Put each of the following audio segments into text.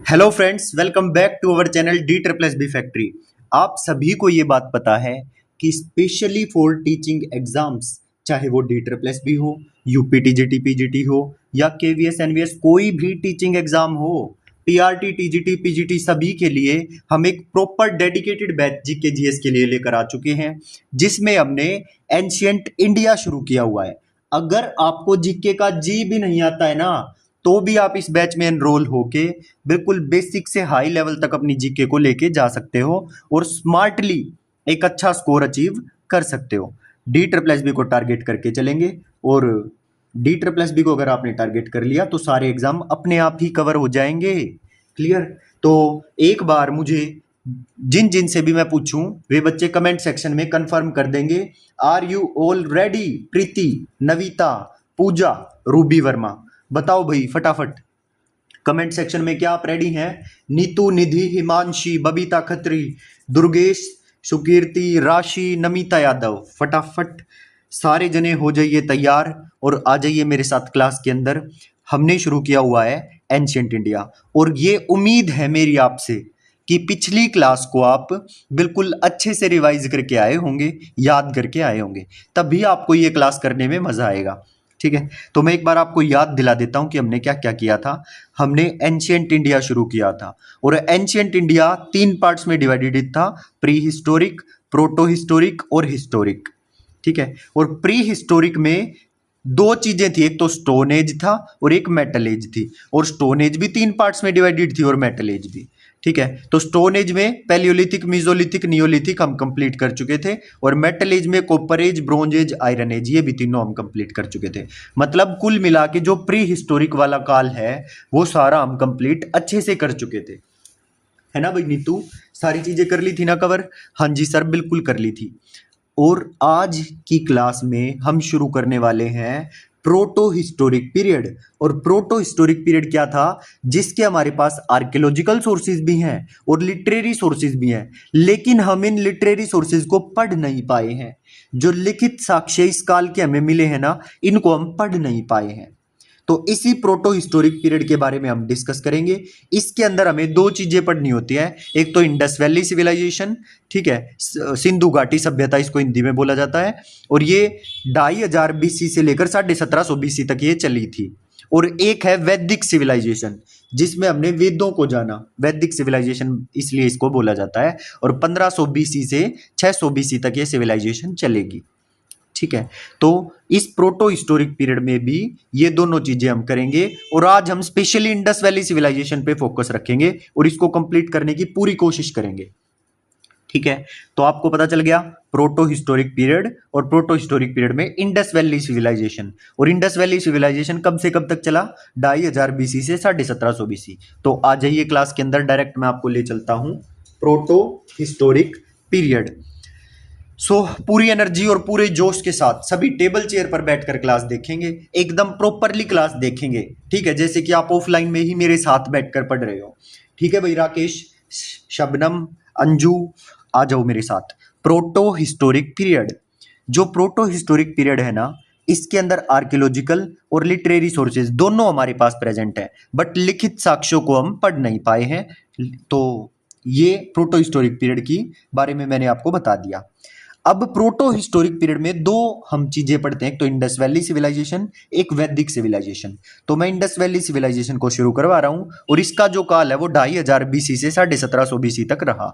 Hello friends, welcome back to our channel D triple S B factory. आप सभी को ये बात पता है कि स्पेशली फॉर टीचिंग एग्जाम्स, चाहे वो डी ट्रिपल एस बी हो, यूपी जीटी पीजीटी हो या केवीएस एनवीएस, कोई भी टीचिंग एग्जाम हो, टीआरटी टीजीटी पीजीटी, सभी के लिए हम एक proper dedicated batch GK GS के लिए लेकर आ चुके हैं, जिसमें हमने एंशियंट इंडिया शुरू किया हुआ है। अगर आपको जीके का जी भी नहीं आता है ना, तो भी आप इस बैच में एनरोल होके बिल्कुल बेसिक से हाई लेवल तक अपनी जीके को लेके जा सकते हो और स्मार्टली एक अच्छा स्कोर अचीव कर सकते हो। डी ट्रिपल एस बी को टारगेट करके चलेंगे और डी ट्रिपल एस बी को अगर आपने टारगेट कर लिया तो सारे एग्जाम अपने आप ही कवर हो जाएंगे। क्लियर? तो एक बार मुझे जिन जिन से भी मैं पूछूं, वे बच्चे कमेंट सेक्शन में कंफर्म कर देंगे। Are you all ready? Preeti, Navita, Pooja, Ruby Verma, बताओ भाई फटाफट कमेंट सेक्शन में क्या आप रेडी हैं? नीतू, निधि, हिमांशी, बबीता खत्री, दुर्गेश, सुकीर्ति, राशि, नमिता यादव, फटाफट सारे जने हो जाइए तैयार और आ जाइए मेरे साथ क्लास के अंदर। हमने शुरू किया हुआ है एंशिएंट इंडिया और ये उम्मीद है मेरी आपसे कि पिछली क्लास को आप बिल्कुल अच्छे से रिवाइज करके आए होंगे, याद करके आए होंगे, तभी आपको ये क्लास करने में मजा आएगा। ठीक है, तो मैं एक बार आपको याद दिला देता हूं कि हमने क्या क्या किया था। हमने एंशिएंट इंडिया शुरू किया था और एंशिएंट इंडिया 3 पार्ट्स में डिवाइडेड था, प्री हिस्टोरिक, प्रोटो हिस्टोरिक और हिस्टोरिक। ठीक है, और प्री हिस्टोरिक में 2 चीजें थी, एक तो स्टोन एज था और एक मेटल एज थी, और स्टोन एज भी 3 पार्ट्स में डिवाइडेड थी और मेटल एज भी। ठीक है, तो स्टोन एज में पैलियोलिथिक, मीजोलिथिक, नियोलिथिक हम कंप्लीट कर चुके थे, और मेटल एज में copper age, bronze age, iron age, ये भी तीनों हम कंप्लीट कर चुके थे। मतलब कुल मिला के जो प्री हिस्टोरिक वाला काल है वो सारा हम कंप्लीट अच्छे से कर चुके थे, है ना भाई नीतू? सारी चीजें कर ली थी ना कवर? हाँ जी सर, बिल्कुल कर ली थी। और आज की क्लास में हम शुरू करने वाले हैं प्रोटो हिस्टोरिक पीरियड। और प्रोटो हिस्टोरिक पीरियड क्या था? जिसके हमारे पास आर्कियोलॉजिकल सोर्सेज भी हैं और लिटरेरी सोर्सेज भी हैं, लेकिन हम इन लिटरेरी सोर्सेज को पढ़ नहीं पाए हैं। जो लिखित साक्ष्य इस काल के हमें मिले हैं ना, इनको हम पढ़ नहीं पाए हैं। तो इसी प्रोटो हिस्टोरिक पीरियड के बारे में हम डिस्कस करेंगे। इसके अंदर हमें 2 चीजें पढ़नी होती हैं, एक तो इंडस वैली सिविलाइजेशन, ठीक है, सिंधु घाटी सभ्यता इसको हिंदी में बोला जाता है, और ये 2500 बीसी से लेकर 1750 बीसी तक ये चली थी। और एक है वैदिक सिविलाइजेशन, जिसमें हमने वेदों को जाना, वैदिक सिविलाइजेशन इसलिए इसको बोला जाता है, और 1500 बीसी से 600 बीसी तक ये सिविलाइजेशन चलेगी। ठीक है, तो इस प्रोटो हिस्टोरिक पीरियड में भी ये दोनों चीजें हम करेंगे, और आज हम स्पेशली इंडस वैली सिविलाइजेशन पे फोकस रखेंगे और इसको कंप्लीट करने की पूरी कोशिश करेंगे। ठीक है, तो आपको पता चल गया प्रोटो हिस्टोरिक पीरियड, और प्रोटो हिस्टोरिक पीरियड में इंडस वैली सिविलाइजेशन। और इंडस वैली सिविलाइजेशन कब से कब तक चला? 2500 बीसी से 1750 बीसी। तो आ जाइए क्लास के अंदर, डायरेक्ट मैं आपको ले चलता हूं प्रोटो हिस्टोरिक पीरियड। पूरी एनर्जी और पूरे जोश के साथ सभी टेबल चेयर पर बैठकर क्लास देखेंगे, एकदम प्रॉपरली क्लास देखेंगे। ठीक है, जैसे कि आप ऑफलाइन में ही मेरे साथ बैठकर पढ़ रहे हो। ठीक है भाई, राकेश, शबनम, अंजू, आ जाओ मेरे साथ। प्रोटो हिस्टोरिक पीरियड, जो प्रोटो हिस्टोरिक पीरियड है ना, इसके अंदर आर्कियोलॉजिकल और लिटरेरी सोर्सेज दोनों हमारे पास प्रेजेंट है, बट लिखित साक्ष्यों को हम पढ़ नहीं पाए हैं। तो ये प्रोटो हिस्टोरिक पीरियड की बारे में मैंने आपको बता दिया। अब प्रोटो हिस्टोरिक पीरियड में 2 हम चीजें पढ़ते हैं, एक तो इंडस वैली सिविलाइजेशन, एक वैदिक सिविलाइजेशन। तो मैं इंडस वैली सिविलाइजेशन को शुरू करवा रहा हूं, और इसका जो काल है वो 2500 बीसी से 1750 बीसी तक रहा।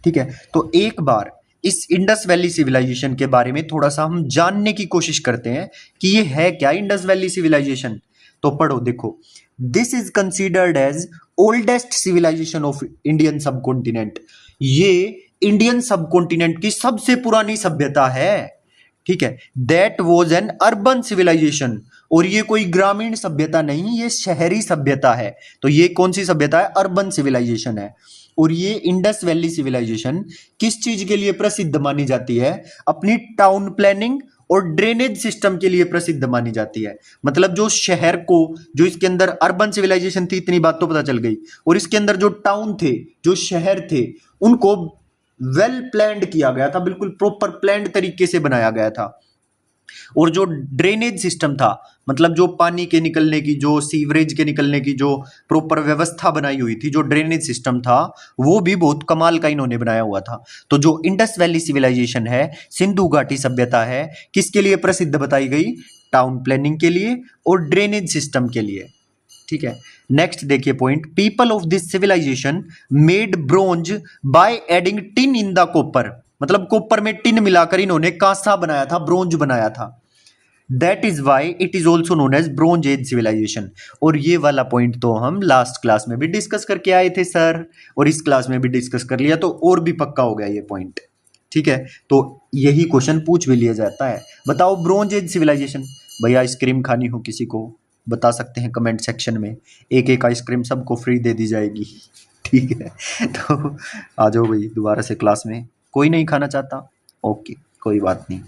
ठीक है, तो एक बार इस इंडस वैली सिविलाइजेशन के बारे में थोड़ा सा हम जानने की कोशिश करते हैं कि ये है क्या इंडस वैली सिविलाइजेशन। तो पढ़ो, देखो, this is considered as oldest civilization of Indian subcontinent. ये इंडियन सब कॉन्टिनेंट की सबसे पुरानी सभ्यता है। ठीक है, that was an urban civilization, और ये कोई ग्रामीण सभ्यता नहीं, ये शहरी सभ्यता है। तो ये कौन सी सभ्यता है? अर्बन सिविलाइजेशन है। और ये इंडस वैली सिविलाइजेशन किस चीज के लिए प्रसिद्ध मानी जाती है? अपनी टाउन प्लानिंग और ड्रेनेज सिस्टम के लिए प्रसिद्ध मानी जाती है। मतलब जो शहर को, जो इसके अंदर अर्बन सिविलाइजेशन थी, इतनी बात तो पता चल गई, और इसके अंदर जो टाउन थे, जो शहर थे, उनको वेल प्लान्ड किया गया था, बिल्कुल प्रॉपर प्लान्ड तरीके से बनाया गया था। और जो ड्रेनेज सिस्टम था, मतलब जो पानी के निकलने की, जो सीवरेज के निकलने की जो प्रॉपर व्यवस्था बनाई हुई थी, जो ड्रेनेज सिस्टम था, वो भी बहुत कमाल का इन्होंने बनाया हुआ था। तो जो इंडस वैली सिविलाइजेशन है, सिंधु घाटी सभ्यता है, किसके लिए प्रसिद्ध बताई गई? टाउन प्लानिंग के लिए और ड्रेनेज सिस्टम के लिए। ठीक है, नेक्स्ट देखिए point, people of this civilization made bronze by adding tin in the copper, मतलब कॉपर में टिन मिलाकर इन्होंने कांसा बनाया था, ब्रोंज बनाया था। That is why it is also known as bronze age civilization. और ये वाला पॉइंट तो हम लास्ट क्लास में भी डिस्कस करके आए थे सर, और इस क्लास में भी डिस्कस कर लिया, तो और भी पक्का हो गया ये पॉइंट। ठीक है, तो यही क्वेश्चन पूछ भी लिया जाता है। बताओ ब्रोंज एज सिविलाइजेशन। भैया आइसक्रीम खानी हो किसी को बता सकते हैं कमेंट सेक्शन में, एक एक आइसक्रीम सबको फ्री दे दी जाएगी। ठीक है, तो आ जाओ भाई दोबारा से क्लास में। कोई नहीं खाना चाहता, ओके कोई बात नहीं।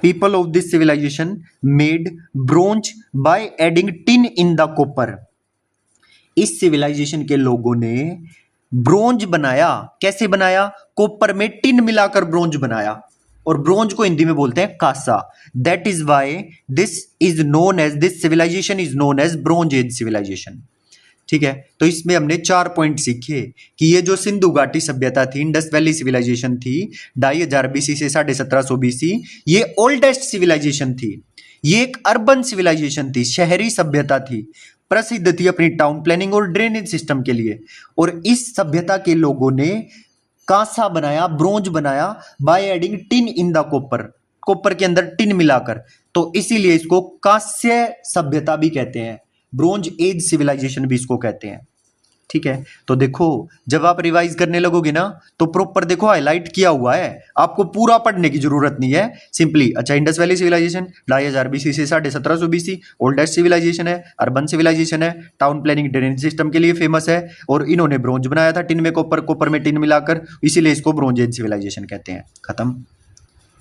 People of this civilization made bronze by adding tin in the copper. इस सिविलाइजेशन के लोगों ने ब्रोंज बनाया। कैसे बनाया? कॉपर में टिन मिलाकर ब्रोंज बनाया, और ब्रोंज को हिंदी में बोलते हैं कांसा। That is why this civilisation is known as bronze age civilisation. ठीक है, तो इसमें हमने 4 पॉइंट सीखे कि ये जो सिंधु घाटी सभ्यता थी, इंडस वैली सिविलाइजेशन थी, 2500 BC से 1750 BC, ये ओल्डेस्ट सिविलाइजेशन थी। ये एक अर्बन सिविलाइजेशन थी, शहरी सभ्यता थी, प्रसिद्ध थी अपनी टाउन प्लानिंग और ड्रेनेज सिस्टम के लिए। और इस सभ्यता के लोगों ने कांसा बनाया, ब्रोंज बनाया, bye adding tin in the copper, copper के अंदर टिन मिलाकर, तो इसीलिए इसको कांस्य सभ्यता भी कहते हैं, ब्रोंज एज सिविलाइजेशन भी इसको कहते हैं। ठीक है, तो देखो जब आप रिवाइज करने लगोगे ना, तो प्रॉपर देखो हाईलाइट किया हुआ है, आपको पूरा पढ़ने की जरूरत नहीं है। सिंपली अच्छा, इंडस वैली सिविलाइजेशन 2500 BC से 1750 BC, ओल्डेस्ट सिविलाइजेशन है, अर्बन सिविलाइजेशन है, टाउन प्लानिंग ड्रेनेज सिस्टम के लिए फेमस है, और इन्होंने ब्रोंज बनाया था टिन में कॉपर, कॉपर में टिन मिलाकर, इसीलिए इसको ब्रोंज एज सिविलाइजेशन कहते हैं। खत्म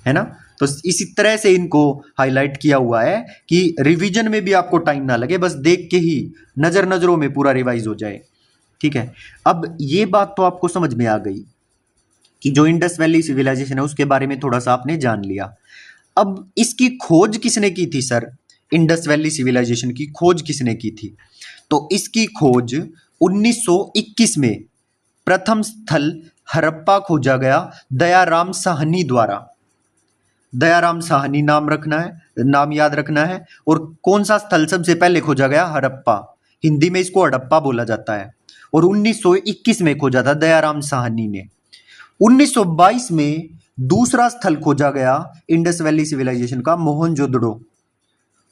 है ना? तो इसी तरह से इनको हाईलाइट किया हुआ है कि रिवीजन में भी आपको टाइम ना लगे, बस देख के ही नजरों में पूरा रिवाइज हो जाए। ठीक है, अब ये बात तो आपको समझ में आ गई कि जो इंडस वैली सिविलाइजेशन है उसके बारे में थोड़ा सा आपने जान लिया। अब इसकी खोज किसने की थी सर? इंडस वैली सिविलाइजेशन की खोज किसने की थी? तो इसकी खोज 1921 में प्रथम स्थल हड़प्पा खोजा गया दयाराम साहनी द्वारा। दयाराम साहनी नाम रखना है, नाम याद रखना है। और कौन सा स्थल सबसे पहले खोजा गया? हड़प्पा, हिंदी में इसको हड़प्पा बोला जाता है। और 1921 में खोजा था दयाराम साहनी ने। 1922 में दूसरा स्थल खोजा गया इंडस वैली सिविलाइजेशन का, मोहनजोदड़ो।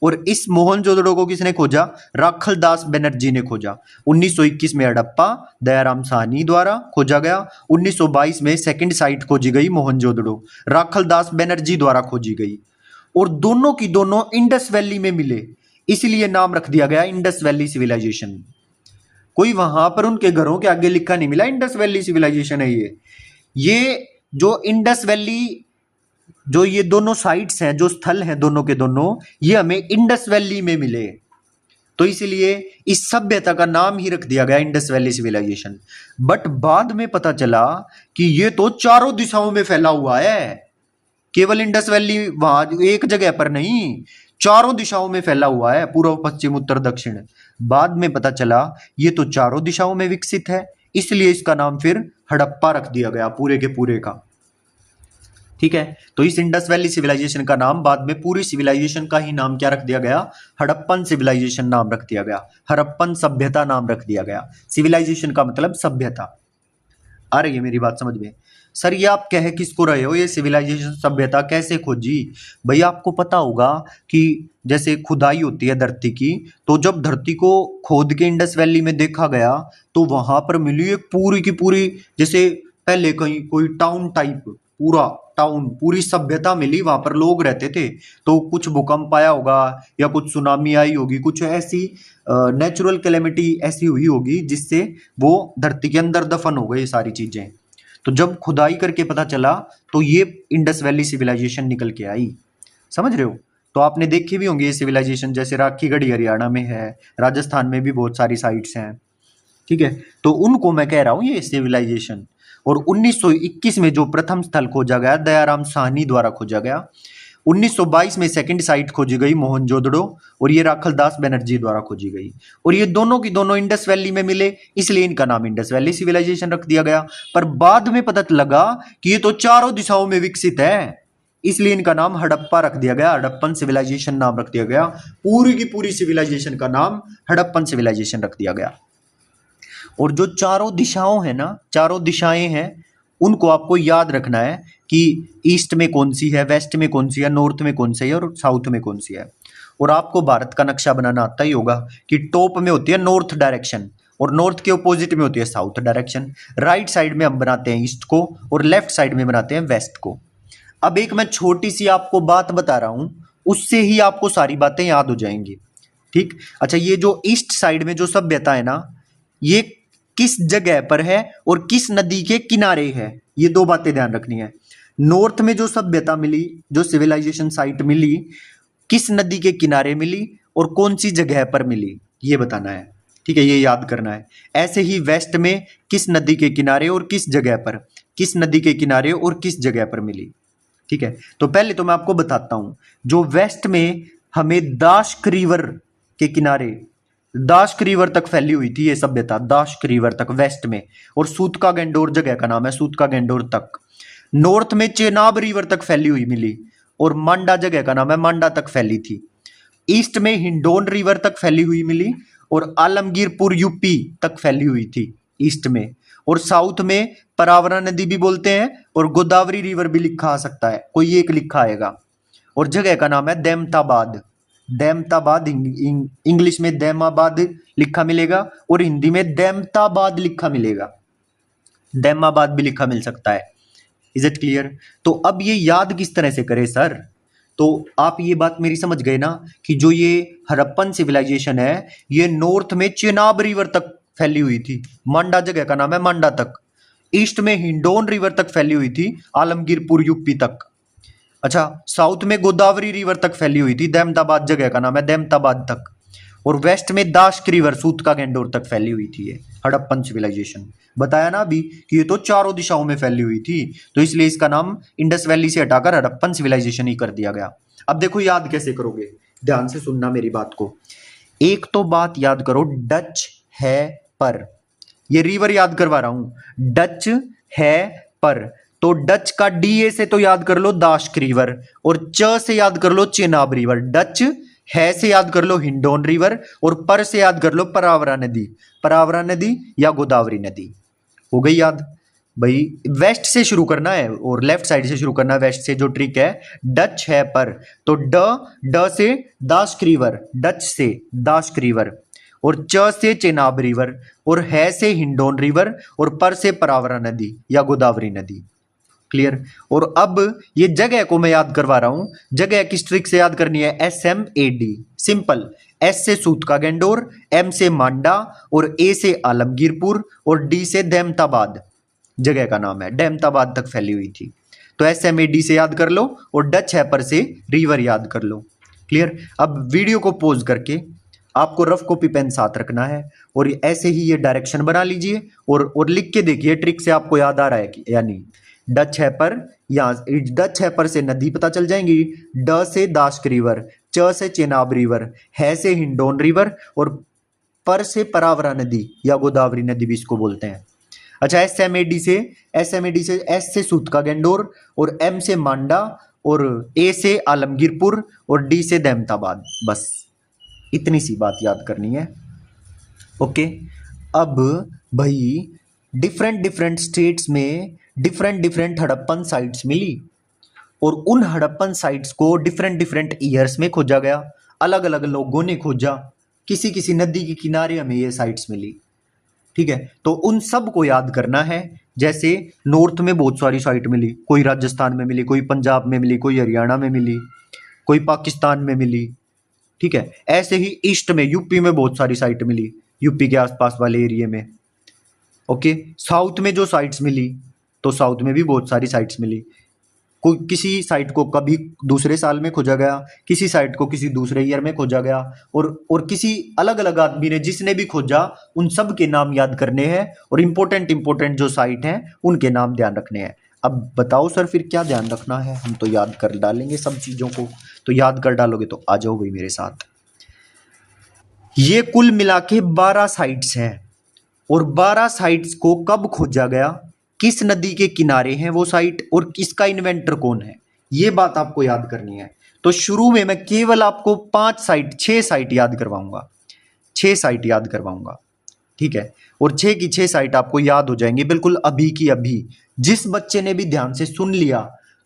और इस मोहनजोदड़ो को किसने खोजा? राखल दास बनर्जी ने खोजा। 1921 में हड़प्पा दयाराम साहनी द्वारा खोजा गया, 1922 में सेकंड साइट खोजी गई मोहनजोदड़ो, राखल दास बनर्जी द्वारा खोजी गई। और दोनों की दोनों इंडस वैली में मिले, इसलिए नाम रख दिया गया इंडस वैली सिविलाइजेशन। कोई वहां पर उनके घरों के आगे लिखा नहीं मिला इंडस वैली सिविलाइजेशन है ये जो इंडस वैली, जो ये दोनों साइट्स हैं, जो स्थल हैं दोनों के दोनों, ये हमें इंडस वैली में मिले, तो इसलिए इस सभ्यता का नाम ही रख दिया गया इंडस वैली सिविलाइजेशन। बट बाद में पता चला कि ये तो चारों दिशाओं में फैला हुआ है, केवल इंडस वैली वहां एक जगह पर नहीं, चारों दिशाओं में फैला हुआ है, पूर्व पश्चिम उत्तर दक्षिण। बाद में पता चला ये तो चारों दिशाओं में विकसित है, इसलिए इसका नाम फिर हड़प्पा रख दिया गया पूरे के पूरे का। ठीक है, तो इस इंडस वैली सिविलाइजेशन का नाम बाद में पूरी सिविलाइजेशन का ही नाम क्या रख दिया गया? हड़प्पन सिविलाइजेशन नाम रख दिया गया, हड़प्पन सभ्यता नाम रख दिया गया। सिविलाइजेशन का मतलब सभ्यता। आ रही है मेरी बात समझ में? सर ये आप कह किसको रहे हो, ये सिविलाइजेशन सभ्यता कैसे खोजी? भैया आपको पता होगा कि जैसे खुदाई होती है धरती की, तो जब धरती को खोद के इंडस वैली में देखा गया तो वहां पर मिली एक पूरी की पूरी, जैसे पहले कहीं कोई टाउन टाइप, पूरा टाउन, पूरी सभ्यता मिली, वहां पर लोग रहते थे। तो कुछ भूकंप आया होगा या कुछ सुनामी आई होगी, कुछ ऐसी नेचुरल कैलेमिटी ऐसी हुई होगी जिससे वो धरती के अंदर दफन हो गई सारी चीजें। तो जब खुदाई करके पता चला तो ये इंडस वैली सिविलाइजेशन निकल के आई। समझ रहे हो? तो आपने देखे भी होंगे ये सिविलाइजेशन, जैसे राखीगढ़ी हरियाणा में है, राजस्थान में भी बहुत सारी साइट्स हैं। ठीक है, तो उनको मैं कह रहा हूँ ये सिविलाइजेशन। और 1921 में जो प्रथम स्थल खोजा गया दयाराम साहनी द्वारा खोजा गया, 1922 में सेकंड साइट खोजी गई मोहनजोदड़ो, और ये राखलदास बनर्जी द्वारा खोजी गई, और ये दोनों की दोनों इंडस वैली में मिले, इसलिए इनका नाम इंडस वैली सिविलाइजेशन रख दिया गया। पर बाद में पता लगा कि ये तो चारों दिशाओं में विकसित है, इसलिए इनका नाम हड़प्पा रख दिया गया, हड़प्पन सिविलाइजेशन नाम रख दिया गया। पूरी की पूरी सिविलाइजेशन का नाम हड़प्पन सिविलाइजेशन रख दिया गया। और जो चारों दिशाओं है ना, चारों दिशाएं हैं, उनको आपको याद रखना है कि ईस्ट में कौन सी है, वेस्ट में कौन सी है, नॉर्थ में कौन सी है और साउथ में कौन सी है। और आपको भारत का नक्शा बनाना आता ही होगा कि टॉप में होती है नॉर्थ डायरेक्शन और नॉर्थ के ऑपोजिट में होती है साउथ डायरेक्शन। राइट साइड में हम बनाते हैं ईस्ट को और लेफ्ट साइड में बनाते हैं वेस्ट को। अब एक मैं छोटी सी आपको बात बता रहा हूं, उससे ही आपको सारी बातें याद हो जाएंगी। ठीक, अच्छा, ये जो ईस्ट साइड में जो सभ्यता है ना, ये किस जगह पर है और किस नदी के किनारे है, ये दो बातें ध्यान रखनी है। नॉर्थ में जो सभ्यता मिली, जो सिविलाइजेशन साइट मिली, किस नदी के किनारे मिली और कौन सी जगह पर मिली, ये बताना है। ठीक है, ये याद करना है। ऐसे ही वेस्ट में किस नदी के किनारे और किस जगह पर, किस नदी के किनारे और किस जगह पर मिली। ठीक है, तो पहले तो मैं आपको बताता हूं, जो वेस्ट में हमें दाश्क रिवर के किनारे, दाश्क रिवर तक फैली हुई थी ये सभ्यता, दाश्क रिवर तक वेस्ट में, और सूतका गंडोर जगह का नाम है, सूतका गंडोर तक। नॉर्थ में चेनाब रिवर तक फैली हुई मिली और मांडा जगह का नाम है, मांडा तक फैली थी। ईस्ट में हिंडोन रिवर तक फैली हुई मिली और आलमगीरपुर यूपी तक फैली हुई थी ईस्ट में। और साउथ में परावरा नदी भी बोलते हैं और गोदावरी रिवर भी लिखा आ सकता है, कोई एक लिखा आएगा। और जगह का नाम है देमताबाद, देमताबाद, इंग्लिश में दैमाबाद लिखा मिलेगा और हिंदी में देमताबाद लिखा मिलेगा, दैमाबाद भी लिखा मिल सकता है। Is it clear? तो अब ये याद किस तरह से करें सर? तो आप ये बात मेरी समझ गए ना कि जो ये हड़प्पन सिविलाइजेशन है, ये नॉर्थ में चेनाब रिवर तक फैली हुई थी, मांडा जगह का नाम है, मांडा तक। ईस्ट में हिंडोन रिवर तक फैली हुई थी, आलमगीरपुर यूपी तक। अच्छा, साउथ में गोदावरी रिवर तक फैली हुई थी, देमताबाद जगह का नाम है, देमताबाद तक। और वेस्ट में दाश्क रिवर, सूतका गंडोर तक फैली हुई थी ये हड़प्पन सिविलाइजेशन। बताया ना अभी कि ये तो चारों दिशाओं में फैली हुई थी, तो इसलिए इसका नाम इंडस वैली से हटाकर हड़प्पन सिविलाइजेशन ही कर दिया गया। अब देखो याद कैसे करोगे, ध्यान से सुनना मेरी बात को। एक तो बात याद करो, डच है पर, ये रिवर याद करवा रहा हूं, डच है पर, तो डच का डी ए से तो याद कर लो दाश्क रिवर, और च से याद कर लो चेनाब रिवर। डच है से याद कर लो हिंडोन रिवर, और पर से याद कर लो परावरा नदी, परावरा नदी या गोदावरी नदी। हो गई याद? भाई वेस्ट से शुरू करना है और लेफ्ट साइड से शुरू करना है, वेस्ट से। जो ट्रिक है, डच है पर, तो ड से दाश्क रिवर, डच से दाश्क रिवर, और च से चेनाब रिवर, और है से हिंडोन रिवर, और पर से परावरा नदी या गोदावरी नदी। क्लियर? और अब ये जगह को मैं याद करवा रहा हूं, जगह किस ट्रिक से याद करनी है, SMAD, सिंपल। एस से सूतका गंडोर, एम से मांडा, और ए से आलमगीरपुर, और डी से देमताबाद जगह का नाम है, देमताबाद तक फैली हुई थी। तो SMAD से याद कर लो और डच हैपर से रिवर याद कर लो। क्लियर? अब वीडियो को पॉज करके आपको रफ कॉपी पेन साथ रखना है और ऐसे ही ये डायरेक्शन बना लीजिए और लिख के देखिए ट्रिक से आपको याद आ रहा है कि या नहीं। डच हैपर, यहाँ डच हैपर से नदी पता चल जाएंगी, ड से दाश्क रिवर, च से चेनाब रिवर, है से हिंडोन रिवर, और पर से परावरा नदी या गोदावरी नदी भी इसको बोलते हैं। अच्छा, SMAD से एस से सूतका गंडोर, और एम से मांडा, और ए से आलमगीरपुर, और डी से देमताबाद। बस इतनी सी बात याद करनी है। ओके, अब भाई डिफरेंट स्टेट्स में डिफरेंट हड़प्पन साइट्स मिली, और उन हड़प्पन साइट्स को डिफरेंट ईयर्स में खोजा गया, अलग अलग लोगों ने खोजा, किसी नदी के किनारे हमें ये साइट्स मिली। ठीक है, तो उन सब को याद करना है। जैसे नॉर्थ में बहुत सारी साइट मिली, कोई राजस्थान में मिली, कोई पंजाब में मिली, कोई हरियाणा में मिली, कोई पाकिस्तान में मिली। ठीक है, ऐसे ही ईस्ट में यूपी में बहुत सारी साइट मिली, यूपी के आसपास वाले एरिया में। ओके, साउथ में जो साइट्स मिली, तो साउथ में भी बहुत सारी साइट्स मिली। कोई किसी साइट को कभी दूसरे साल में खोजा गया, किसी साइट को किसी दूसरे ईयर में खोजा गया, और किसी अलग अलग आदमी ने जिसने भी खोजा, उन सब के नाम याद करने हैं और इंपॉर्टेंट जो साइट हैं उनके नाम ध्यान रखने हैं। अब बताओ सर फिर क्या ध्यान रखना है, हम तो याद कर डालेंगे सब चीज़ों को। तो याद कर डालोगे तो आ जाओ भाई मेरे साथ। ये कुल मिला के 12 साइट्स हैं, और 12 साइट्स को कब खोजा गया, किस नदी के किनारे हैं वो साइट, और किसका इन्वेंटर कौन है, ये बात आपको याद करनी है। तो शुरू में मैं केवल आपको 6 साइट याद करवाऊंगा, 6 साइट याद करवाऊंगा, ठीक है। और 6 की 6 साइट आपको याद हो जाएंगी बिल्कुल अभी की अभी। जिस बच्चे ने भी ध्यान से सुन लिया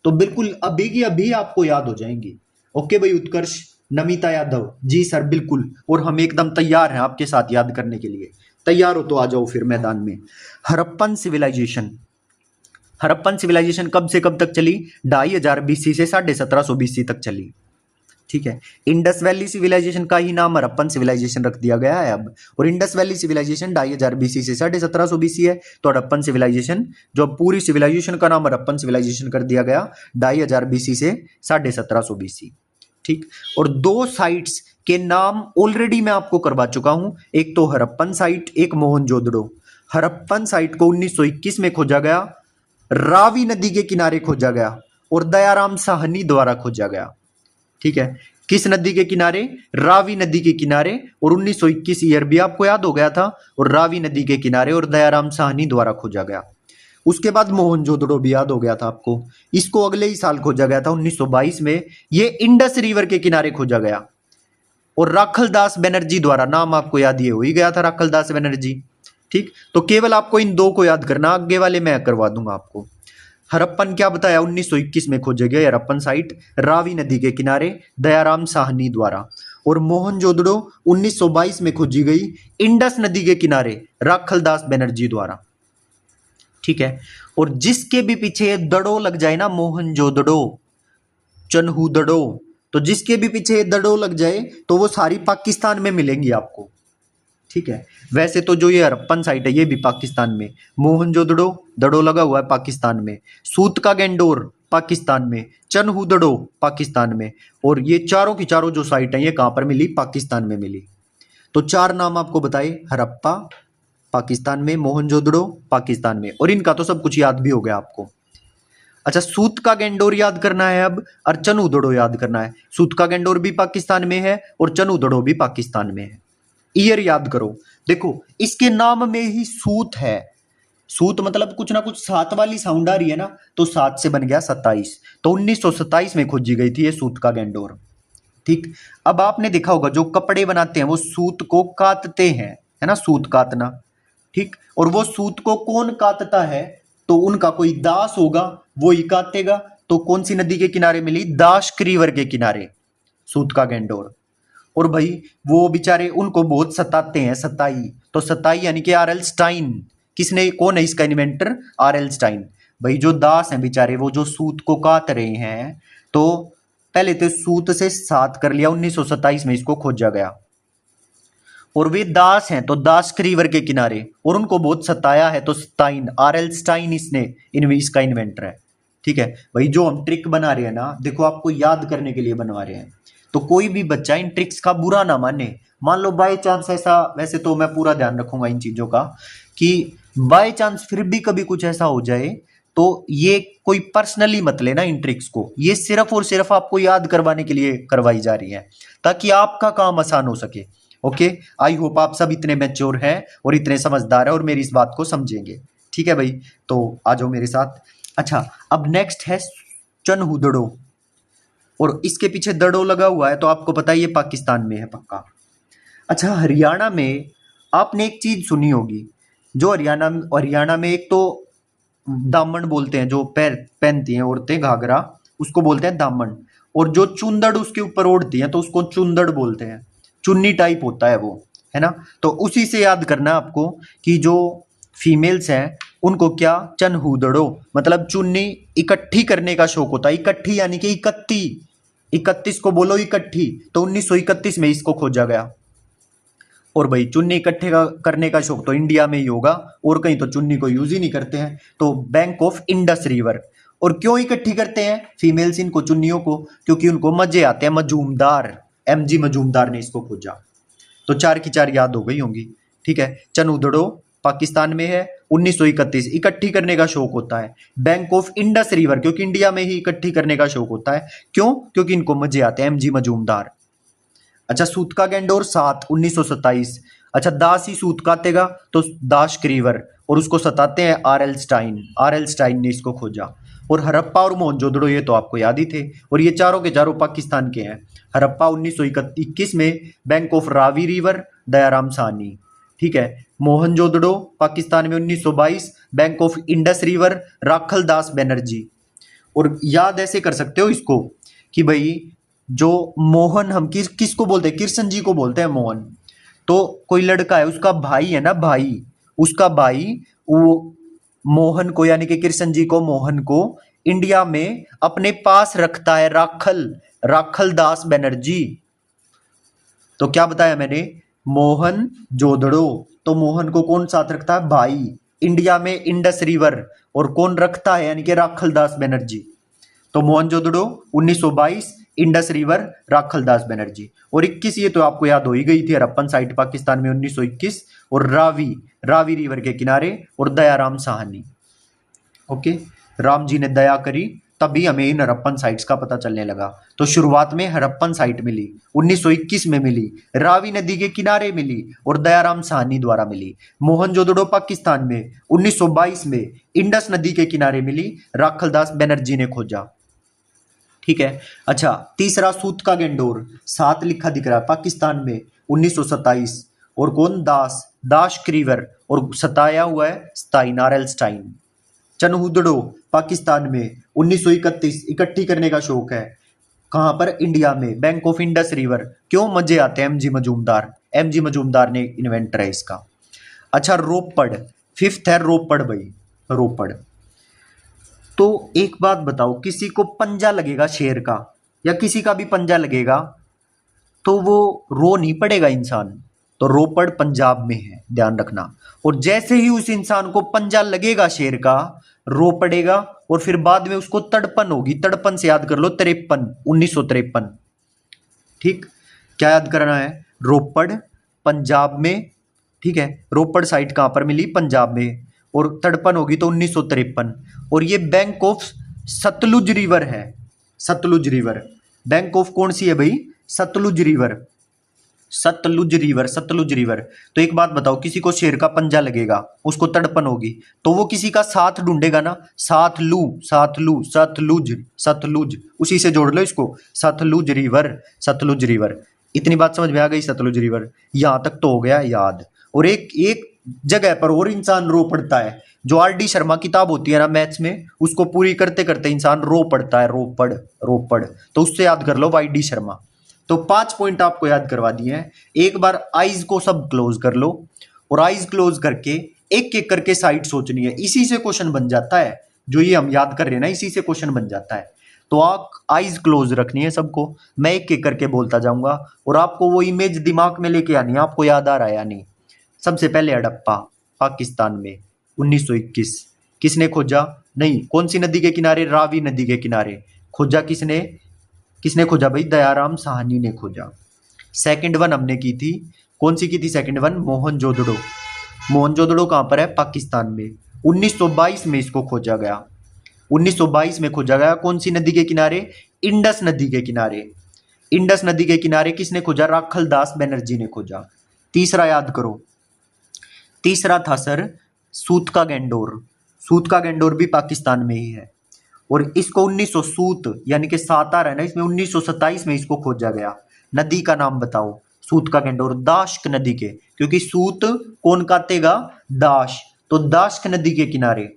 तो बिल्कुल अभी की अभी आपको याद हो जाएंगी। ओके भाई उत्कर्ष, नमिता यादव, जी सर बिल्कुल, और हम एकदम तैयार हैं आपके साथ याद करने के लिए। तैयार हो तो आ जाओ फिर मैदान में। हड़प्पन सिविलाइजेशन, हड़प्पन सिविलाइजेशन कब से कब तक चली, 2500 BC से 1750 BC तक चली, ठीक है। इंडस वैली सिविलाइजेशन का ही नाम हड़प्पन सिविलाइजेशन रख दिया गया है अब, और इंडस वैली सिविलाइजेशन 2500 BC से 1750 BC है। तो हड़प्पन सिविलाइजेशन, जो पूरी सिविलाइजेशन का नाम हड़प्पन सिविलाइजेशन कर दिया गया 2500 BC से 1750 BC, ठीक। और 2 साइट्स के नाम ऑलरेडी मैं आपको करवा चुका हूं, एक तो हड़प्पन साइट, एक मोहनजोदड़ो। हड़प्पन साइट को 1921 में खोजा गया, रावी नदी के किनारे खोजा गया, और दयाराम साहनी द्वारा खोजा गया, ठीक है। किस नदी के किनारे, रावी नदी के किनारे, और 1921 ईयर भी आपको याद हो गया था, और रावी नदी के किनारे और दयाराम साहनी द्वारा खोजा गया। उसके बाद मोहनजोदड़ो भी याद हो गया था आपको, इसको अगले ही साल खोजा गया था 1922 में, ये इंडस रिवर के किनारे खोजा गया, और राखलदास बनर्जी द्वारा, नाम आपको याद ये हो ही गया था राखलदास बनर्जी, ठीक। तो केवल आपको इन 2 को याद करना, आगे वाले मैं करवा दूंगा आपको। हड़प्पन क्या बताया, 1921 में खोजे गए हड़प्पन साइट रावी नदी के किनारे दयाराम साहनी द्वारा, और मोहनजोदड़ो 1922 में खोजी गई इंडस नदी के किनारे राखलदास बनर्जी द्वारा, ठीक है। और जिसके भी पीछे दड़ो लग जाए ना, मोहनजोदड़ो, चन्हूदड़ो, तो जिसके भी पीछे दड़ो लग जाए तो वो सारी पाकिस्तान में मिलेंगी आपको, ठीक है। वैसे तो जो ये हड़प्पन साइट है ये भी पाकिस्तान में, मोहनजोदड़ो दड़ो लगा हुआ है पाकिस्तान में, सूत का गेंडोर पाकिस्तान में, चन्हूदड़ो पाकिस्तान में, और ये चारों की चारों जो साइट है ये कहां पर मिली, पाकिस्तान में मिली। तो 4 नाम आपको बताए, हड़प्पा पाकिस्तान में, मोहनजोदड़ो पाकिस्तान में, और इनका तो सब कुछ याद भी हो गया आपको। अच्छा, सूत का गेंडोर याद करना है अब, और चन्हूदड़ो याद करना है। सूत का गेंडोर भी पाकिस्तान में है और चन्हूदड़ो भी पाकिस्तान में है। ईयर याद करो, देखो इसके नाम में ही सूत है, सूत मतलब कुछ ना कुछ 7 वाली साउंड आ रही है ना, तो 7 से बन गया 27, तो 1927 में खोजी गई थी ये सूत का गेंडोर, ठीक। अब आपने देखा होगा जो कपड़े बनाते हैं वो सूत को काटते हैं, है ना, सूत काटना, ठीक। और वो सूत को कौन काटता है, तो उनका कोई दास होगा वो ही काटेगा। तो कौन सी नदी के किनारे मिली, दाशक रिवर के किनारे सूत का गेंडोर। और भाई वो बेचारे उनको बहुत सताते हैं, सताई, तो सताई यानी कि आर एल स्टाइन, किसने, कौन है इसका इन्वेंटर, आर एल स्टाइन। भाई जो दास हैं बेचारे, वो जो सूत को काट रहे हैं, तो पहले तो सूत से 7 कर लिया, 1927 में इसको खोजा गया, और वे दास हैं तो दाशक रिवर के किनारे, और उनको बहुत सताया है, तो स्टाइन, आर एल स्टाइन इसका इन्वेंटर है, ठीक है। भाई जो हम ट्रिक बना रहे हैं ना, देखो आपको याद करने के लिए बनवा रहे हैं, तो कोई भी बच्चा इन ट्रिक्स का बुरा ना माने। मान लो बाय चांस ऐसा, वैसे तो मैं पूरा ध्यान रखूंगा इन चीजों का, कि बाय चांस फिर भी कभी कुछ ऐसा हो जाए तो ये कोई पर्सनली मत लेना इन ट्रिक्स को, ये सिर्फ और सिर्फ आपको याद करवाने के लिए करवाई जा रही है, ताकि आपका काम आसान हो सके। ओके, आई होप आप सब इतने मैच्योर हैं और इतने समझदार हैं और मेरी इस बात को समझेंगे, ठीक है भाई। तो आ जाओ मेरे साथ। अच्छा, अब नेक्स्ट है चन्हूदड़ो, और इसके पीछे दड़ो लगा हुआ है, तो आपको पता है ये पाकिस्तान में है पक्का। अच्छा, हरियाणा में आपने एक चीज सुनी होगी, जो हरियाणा में एक तो दामन बोलते हैं, जो पैर पहनती हैं औरतें घाघरा, उसको बोलते हैं दामन, और जो चुंदड़ उसके ऊपर ओढ़ती हैं तो उसको चुंदड़ बोलते हैं, चुन्नी टाइप होता है वो, है ना। तो उसी से याद करना है आपको कि जो फीमेल्स हैं उनको क्या, चन्हूदड़ो मतलब चुन्नी इकट्ठी करने का शौक होता है, इकट्ठी यानी कि 31 को बोलो इकट्ठी, तो 1931 में इसको खोजा गया। और भाई चुन्नी इकट्ठे करने का शौक तो इंडिया में ही होगा, और कहीं तो चुन्नी को यूज ही नहीं करते हैं। तो बैंक ऑफ इंडस रिवर, और क्यों इकट्ठी करते हैं फीमेल्स इनको, चुन्नियों को, क्योंकि उनको मजे आते हैं। मजूमदार, MG मजूमदार ने इसको खोजा। तो 4 की 4 याद हो गई होंगी, ठीक है। चन्हूदड़ो पाकिस्तान में है, 1931 इकट्ठी करने का शौक होता है। बैंक ऑफ इंडस रिवर, क्योंकि इंडिया में ही इकट्ठी करने का शौक होता है। क्यों? क्योंकि इनको मजे आते हैं, एमजी मजूमदार। अच्छा, सूत का गैंडोर 7 1927। अच्छा, दास ही सूत काटेगा तो दाश क्रीवर, और उसको सताते हैं आर एल स्टाइन ने इसको खोजा। और हड़प्पा और मोहनजोदड़ो ये तो आपको याद ही थे, और ये चारों के चारों पाकिस्तान के हैं। हड़प्पा 1921 में bank of Ravi river, Dayaram Sahni. ठीक है। मोहनजोदड़ो पाकिस्तान में 1922 बैंक ऑफ इंडस रिवर, राखल दास बनर्जी। और याद ऐसे कर सकते हो इसको कि भाई जो मोहन हम किसको बोलते हैं, कृष्ण जी को बोलते हैं मोहन। तो कोई लड़का है, उसका भाई है ना, भाई, उसका भाई वो मोहन को, यानी कि कृष्ण जी को, मोहन को इंडिया में अपने पास रखता है, राखल दास बनर्जी। तो क्या बताया मैंने, मोहन जोदड़ो, तो मोहन को कौन साथ रखता है, भाई, इंडिया में इंडस रिवर, और कौन रखता है, यानी कि राखल दास बनर्जी। तो मोहनजोदड़ो 1922, इंडस रिवर, राखल दास बनर्जी। और 21 ये तो आपको याद हो ही गई थी, हड़प्पन साइट पाकिस्तान में 1921, और रावी रिवर के किनारे, और दयाराम साहनी। ओके, राम जी ने दया करी, तभी हमें इन हड़प्पन साइट्स का पता चलने लगा। तो शुरुआत में हड़प्पन साइट मिली, 1921 में मिली, रावी नदी के किनारे मिली, और दयाराम साहनी द्वारा मिली। मोहनजोदड़ो पाकिस्तान में 1922 में इंडस नदी के किनारे मिली, राखल दास बनर्जी ने खोजा। ठीक है। अच्छा, तीसरा सूत का गैंडोर 7 लिखा दिख रहा है, पाकिस्तान में 1927, और कौन, दाश क्रीवर, और सताया हुआ है Stein, R L Stein. Chanhudaro Pakistan में 1931, इकट्ठी करने का शौक है, कहां पर, इंडिया में, बैंक ऑफ इंडस रिवर। क्यों? मजे आते हैं, एमजी मजूमदार ने इन्वेंटर है इसका। अच्छा, रोपड़ 5th है, रोपड़ भाई, रोपड़। तो एक बात बताओ, किसी को पंजा लगेगा शेर का, या किसी का भी पंजा लगेगा, तो वो रो नहीं पड़ेगा इंसान। तो रोपड़ पंजाब में है, ध्यान रखना। और जैसे ही उस इंसान को पंजा लगेगा शेर का, रो पड़ेगा, और फिर बाद में उसको तड़पन होगी। तड़पन से याद कर लो 1953। ठीक, क्या याद करना है, रोपड़ पंजाब में। ठीक है, रोपड़ साइट कहां पर मिली, पंजाब में, और तड़पन होगी तो 1953। और ये बैंक ऑफ सतलुज रिवर है, सतलुज रिवर। बैंक ऑफ कौन सी है भाई, सतलुज रिवर, सतलुज रिवर। तो एक बात बताओ, किसी को शेर का पंजा लगेगा, उसको तड़पन होगी, तो वो किसी का साथ ढूंढेगा ना, सतलुज, उसी से जोड़ लो इसको, सतलुज रिवर। इतनी बात समझ में आ गई, सतलुज रिवर, यहां तक तो हो गया याद। और एक जगह पर और इंसान रो पड़ता है, जो आर.डी. शर्मा किताब होती है ना मैथ्स में, उसको पूरी करते करते इंसान रो पड़ता है, रोपड़। तो उससे याद कर लो, वाई.डी. शर्मा। तो 5 पॉइंट आपको याद करवा दिए हैं। एक बार आईज को सब क्लोज कर लो, और आईज क्लोज करके एक एक करके साइड सोचनी है, इसी से क्वेश्चन बन जाता है। जो ये हम याद कर रहे हैं ना, इसी से क्वेश्चन बन जाता है। तो आप आईज क्लोज रखनी है सबको, मैं एक एक करके बोलता जाऊंगा, और आपको वो इमेज दिमाग में लेके आनी है, आपको याद आ रहा है या नहीं। सबसे पहले हड़प्पा पाकिस्तान में 1921, किसने खोजा, नहीं, कौन सी नदी के किनारे, रावी नदी के किनारे खोजा। किसने खोजा भाई, दयाराम साहनी ने खोजा। सेकंड वन हमने की थी, कौन सी की थी सेकंड वन, मोहनजोदड़ो कहां पर है, पाकिस्तान में, 1922 में इसको खोजा गया। 1922 में खोजा गया, कौन सी नदी के किनारे, इंडस नदी के किनारे। इंडस नदी के किनारे किसने खोजा, राखल दास बनर्जी ने खोजा। तीसरा याद करो, तीसरा था सर सूत का गैंडोर भी पाकिस्तान में ही है, और इसको 1900 सूत यानी कि 7 आ रहा है ना इसमें, 1927 में इसको खोजा गया। नदी का नाम बताओ, सूत का गैंडोर, दाश्क नदी के, क्योंकि सूत कौन काटेगा, दाश, तो दाश्क नदी के किनारे।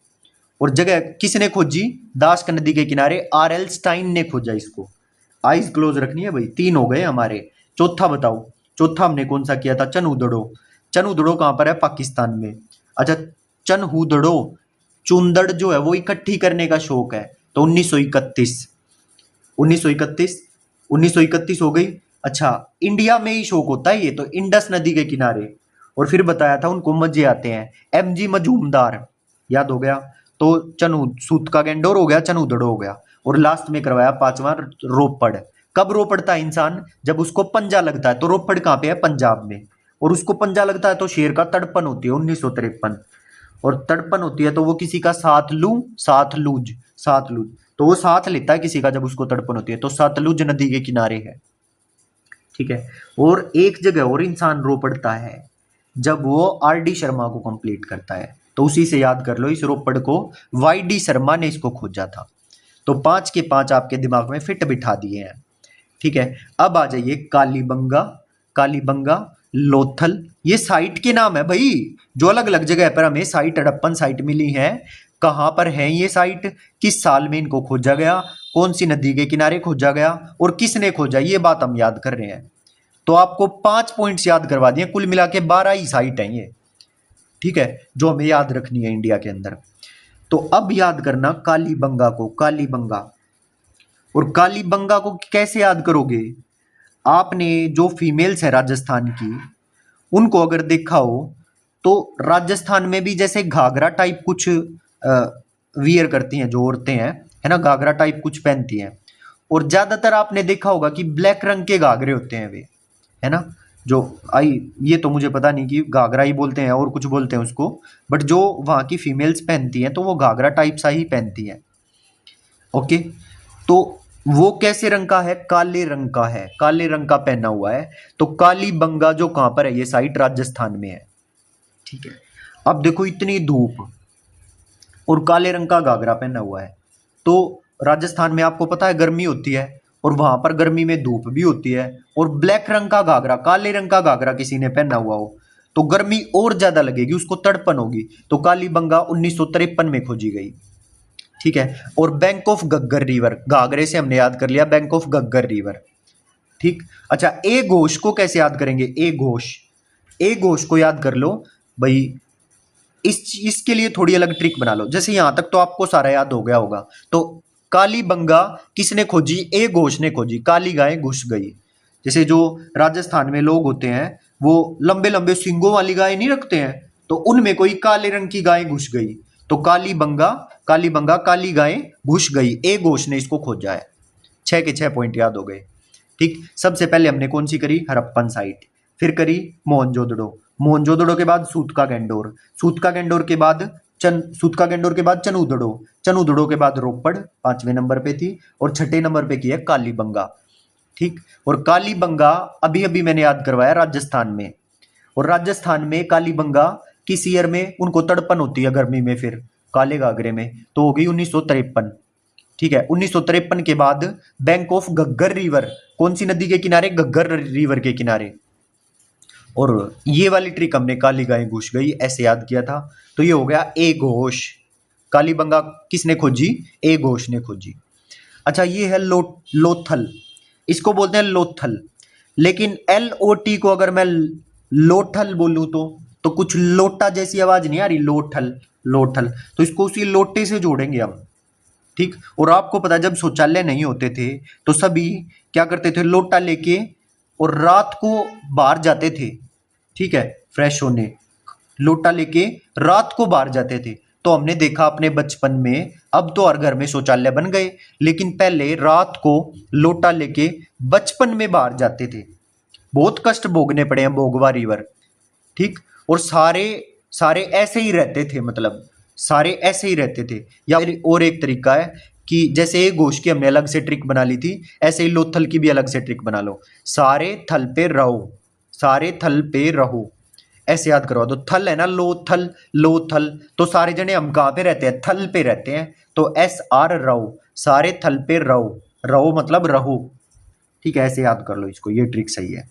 और जगह किसने खोजी, दाश्क नदी के किनारे, आर एल स्टाइन ने खोजा इसको। आइज क्लोज रखनी है भाई, 3 हो गए हमारे। चौथा बताओ, चौथा हमने कौन सा किया था, चनहुदड़ो कहां पर है, पाकिस्तान में। अच्छा, चनहुदड़ो, चुंदड़ जो है वो इकट्ठी करने का शौक है, तो 1931 हो गई। अच्छा, इंडिया में ही शौक होता है ये तो, इंडस नदी के किनारे। और फिर बताया था उनको मजे आते हैं, एमजी मजूमदार, याद हो गया। तो सूत का गैंडोर हो गया, चनहुदड़ो हो गया, और लास्ट में करवाया 5वां रोपड़। कब रो पड़ता है इंसान, जब उसको पंजा लगता है। तो रोपड़ कहां पे है, पंजाब में, और उसको पंजा लगता है तो शेर का तड़पन होती है, 1953। और तड़पन होती है तो वो किसी का साथ लूं, साथ लूज, साथ लूज, तो वो साथ लेता है किसी का जब उसको तड़पन होती है, तो सतलुज नदी के किनारे है। ठीक है। और एक जगह और इंसान रो पड़ता है जब वो आर डी शर्मा को कंप्लीट करता है, तो उसी से याद कर लो, इस रोपड़ को वाई डी शर्मा ने इसको खोजा था। तो 5 के 5 आपके दिमाग में फिट बिठा दिए हैं। ठीक है। अब आ जाइए कालीबंगा, कालीबंगा, लोथल, ये साइट के नाम है भाई, जो अलग अलग जगह पर हमें साइट, हड़प्पन साइट मिली है। कहाँ पर है ये साइट, किस साल में इनको खोजा गया, कौन सी नदी के किनारे खोजा गया और किसने खोजा, ये बात हम याद कर रहे हैं। तो आपको 5 पॉइंट्स याद करवा दिए, कुल मिला के 12 ही साइट है ये। ठीक है, जो हमें याद रखनी है इंडिया के अंदर। तो अब याद करना कालीबंगा को, कालीबंगा। और कालीबंगा को कैसे याद करोगे, आपने जो फीमेल्स है राजस्थान की, उनको अगर देखा हो तो राजस्थान में भी जैसे घाघरा टाइप कुछ वियर करती हैं जो औरतें हैं, है ना, घाघरा टाइप कुछ पहनती हैं। और ज्यादातर आपने देखा होगा कि ब्लैक रंग के घाघरे होते हैं वे, है ना, जो आई, ये तो मुझे पता नहीं कि घाघरा ही बोलते हैं और कुछ बोलते हैं उसको, बट जो वहाँ की फीमेल्स पहनती हैं तो वो घाघरा टाइप सा ही पहनती हैं। ओके। तो वो कैसे रंग का है, काले रंग का है, काले रंग का पहना हुआ है। तो कालीबंगा जो कहाँ पर है, ये साइट राजस्थान में है। ठीक है। अब देखो इतनी धूप और काले रंग का घाघरा पहना हुआ है, तो राजस्थान में आपको पता है गर्मी होती है और वहां पर गर्मी में धूप भी होती है, और ब्लैक रंग का घाघरा, काले रंग का घाघरा किसी ने पहना हुआ हो तो गर्मी और ज्यादा लगेगी, उसको तड़पन होगी। तो कालीबंगा 1953 में खोजी गई। ठीक है। और बैंक ऑफ गग्गर रिवर, घाघरे से हमने याद कर लिया बैंक ऑफ गग्गर रिवर। ठीक। अच्छा, ए घोष को कैसे याद करेंगे, ए घोष, ए घोष को याद कर लो भाई। इसके लिए थोड़ी अलग ट्रिक बना लो, जैसे यहां तक तो आपको सारा याद हो गया होगा। तो कालीबंगा किसने खोजी, ए घोष ने खोजी, काली गाय घुस गई। जैसे जो राजस्थान में लोग होते हैं वो लंबे लंबे सींगों वाली गाय नहीं रखते हैं, तो उनमें कोई काले रंग की गाय घुस गई, तो कालीबंगा, कालीबंगा काली गाय घुस गई, ए घोष ने इसको खोजा है। 6 के 6 पॉइंट याद हो गए। ठीक। सबसे पहले हमने कौन सी करी, हड़प्पन साइट, फिर करी मोहनजोदड़ो, मोहनजोदड़ो के बाद सूतका गैंडोर, सूतका गैंडोर के बाद सूतका गैंडोर के बाद चनूदड़ो, चनूदड़ो के बाद रोपड़ 5वें नंबर पे थी, और 6ठे नंबर पे की है कालीबंगा। ठीक। और कालीबंगा अभी अभी मैंने याद करवाया राजस्थान में, और राजस्थान में कालीबंगा किस ईयर में उनको तड़पन होती है गर्मी में, फिर काले घाघरे में, तो हो गई 1953। ठीक है। 1953 के बाद बैंक ऑफ गग्गर रिवर, कौन सी नदी के किनारे, गग्गर रिवर के किनारे। और ये वाली ट्रिक हमने काली गाय घुस गई ऐसे याद किया था। तो ये हो गया ए घोष, कालीबंगा किसने खोजी, ए घोष ने खोजी। अच्छा, ये है लोथल, इसको बोलते हैं लोथल, लेकिन LOT को अगर मैं लोथल बोलूं तो कुछ लोटा जैसी आवाज नहीं आ रही, लोथल, लोथल, तो इसको उसी लोटे से जोड़ेंगे हम। ठीक। और आपको पता है जब शौचालय नहीं होते थे तो सभी क्या करते थे, लोटा लेके और रात को बाहर जाते थे। ठीक है, फ्रेश होने, लोटा लेके रात को बाहर जाते थे। तो हमने देखा अपने बचपन में, अब तो हर घर में शौचालय बन गए, लेकिन पहले रात को लोटा लेके बचपन में बाहर जाते थे। बहुत कष्ट भोगने पड़े हैं भोगवा रिवर। ठीक। और सारे सारे ऐसे ही रहते थे, मतलब सारे ऐसे ही रहते थे। या फिर और एक तरीका है कि जैसे एक घोष की हमने अलग से ट्रिक बना ली थी, ऐसे ही लोथल की भी अलग से ट्रिक बना लो, सारे थल पे रहो, सारे थल पे रहो, ऐसे याद करवा दो। थल है ना, लोथल, लोथल, तो सारे जने हम कहाँ पे रहते हैं, थल पे रहते हैं, तो SR रहो, सारे थल पे रहो, रहो मतलब रहो। ठीक है, ऐसे याद कर लो इसको, ये ट्रिक सही है।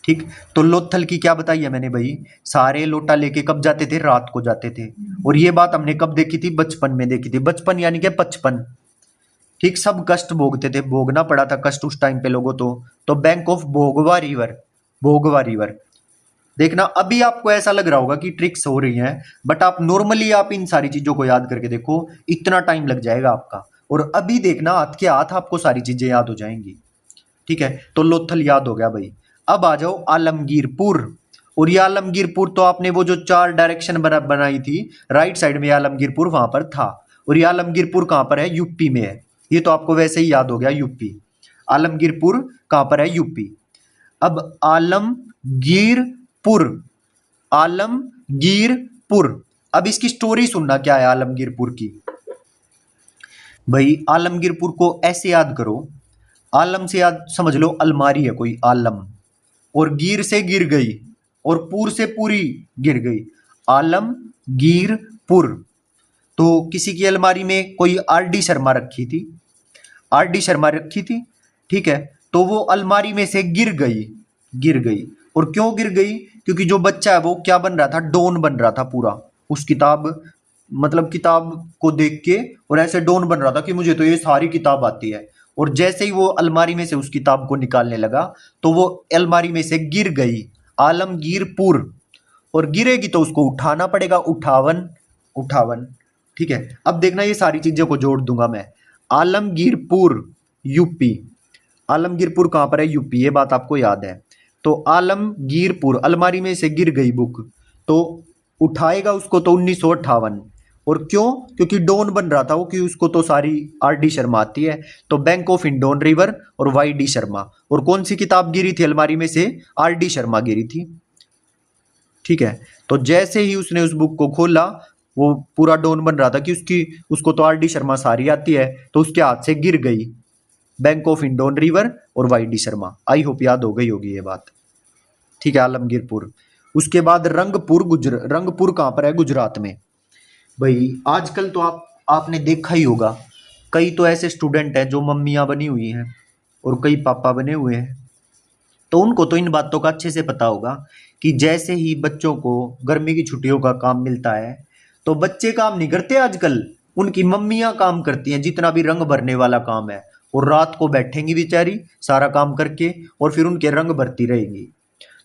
ठीक। तो लोथल की क्या बताई है मैंने भाई, सारे लोटा लेके कब जाते थे, रात को जाते थे। और ये बात हमने कब देखी थी, बचपन में देखी थी, बचपन यानी कि 55। ठीक। सब कष्ट भोगते थे, भोगना पड़ा था कष्ट उस टाइम पे लोगों तो bank of Bhogava river, Bhogava river. देखना अभी आपको ऐसा लग रहा होगा कि ट्रिक्स हो रही हैं, बट आप नॉर्मली आप इन सारी चीजों को याद करके देखो, इतना टाइम लग जाएगा आपका, और अभी देखना हाथ के हाथ आपको सारी चीजें याद हो जाएंगी। ठीक है। तो लोथल याद हो गया भाई। अब आ जाओ आलमगीरपुर, और ये आलमगीरपुर तो आपने वो जो 4 डायरेक्शन बनाई थी, राइट साइड में आलमगीरपुर वहां पर था। और ये आलमगीरपुर कहां पर है, यूपी में है। ये तो आपको वैसे ही याद हो गया, यूपी। आलमगीरपुर कहां पर है, यूपी। अब आलमगीरपुर, आलमगीरपुर अब इसकी स्टोरी सुनना क्या है आलमगीरपुर की। भाई आलमगीरपुर को ऐसे याद करो, आलम से याद समझ लो अलमारी है कोई आलम, और गिर से गिर गई, और पुर से पूरी गिर गई, आलम गिर पुर। तो किसी की अलमारी में कोई आर डी शर्मा रखी थी, आर डी शर्मा रखी थी, ठीक है। तो वो अलमारी में से गिर गई, गिर गई। और क्यों गिर गई? क्योंकि जो बच्चा है वो क्या बन रहा था, डॉन बन रहा था पूरा। उस किताब मतलब किताब को देख के और ऐसे डॉन बन रहा था कि मुझे तो ये सारी किताब आती है। और जैसे ही वो अलमारी में से उस किताब को निकालने लगा तो वो अलमारी में से गिर गई, आलमगीरपुर। और गिरेगी तो उसको उठाना पड़ेगा, उठावन, उठावन, ठीक है। अब देखना ये सारी चीजें को जोड़ दूंगा मैं। आलमगीरपुर यूपी, आलमगीरपुर कहाँ पर है? यूपी, ये बात आपको याद है। तो आलमगीरपुर, अलमारी में से गिर गई बुक, तो उठाएगा उसको तो 1958। और क्यों? क्योंकि डॉन बन रहा था वो, कि उसको तो सारी आर डी शर्मा आती है। तो बैंक ऑफ इंडोन रिवर और वाई डी शर्मा। और कौन सी किताब गिरी थी अलमारी में से? आर डी शर्मा गिरी थी, ठीक है। तो जैसे ही उसने उस बुक को खोला, वो पूरा डॉन बन रहा था कि उसको तो आर डी शर्मा सारी आती है, तो उसके हाथ से गिर गई बैंक ऑफ इंडोन रिवर और Y D Sharma. I hope याद हो गई होगी ये बात, ठीक है। आलमगीरपुर। उसके बाद रंगपुर, रंगपुर कहाँ पर है? गुजरात में। भाई आजकल तो आपने देखा ही होगा, कई तो ऐसे स्टूडेंट हैं जो मम्मियाँ बनी हुई हैं और कई पापा बने हुए हैं। तो उनको तो इन बातों का अच्छे से पता होगा कि जैसे ही बच्चों को गर्मी की छुट्टियों का काम मिलता है तो बच्चे काम नहीं करते आजकल, उनकी मम्मियाँ काम करती हैं जितना भी रंग भरने वाला काम है। और रात को बैठेंगी बेचारी सारा काम करके, और फिर उनके रंग भरती रहेंगी।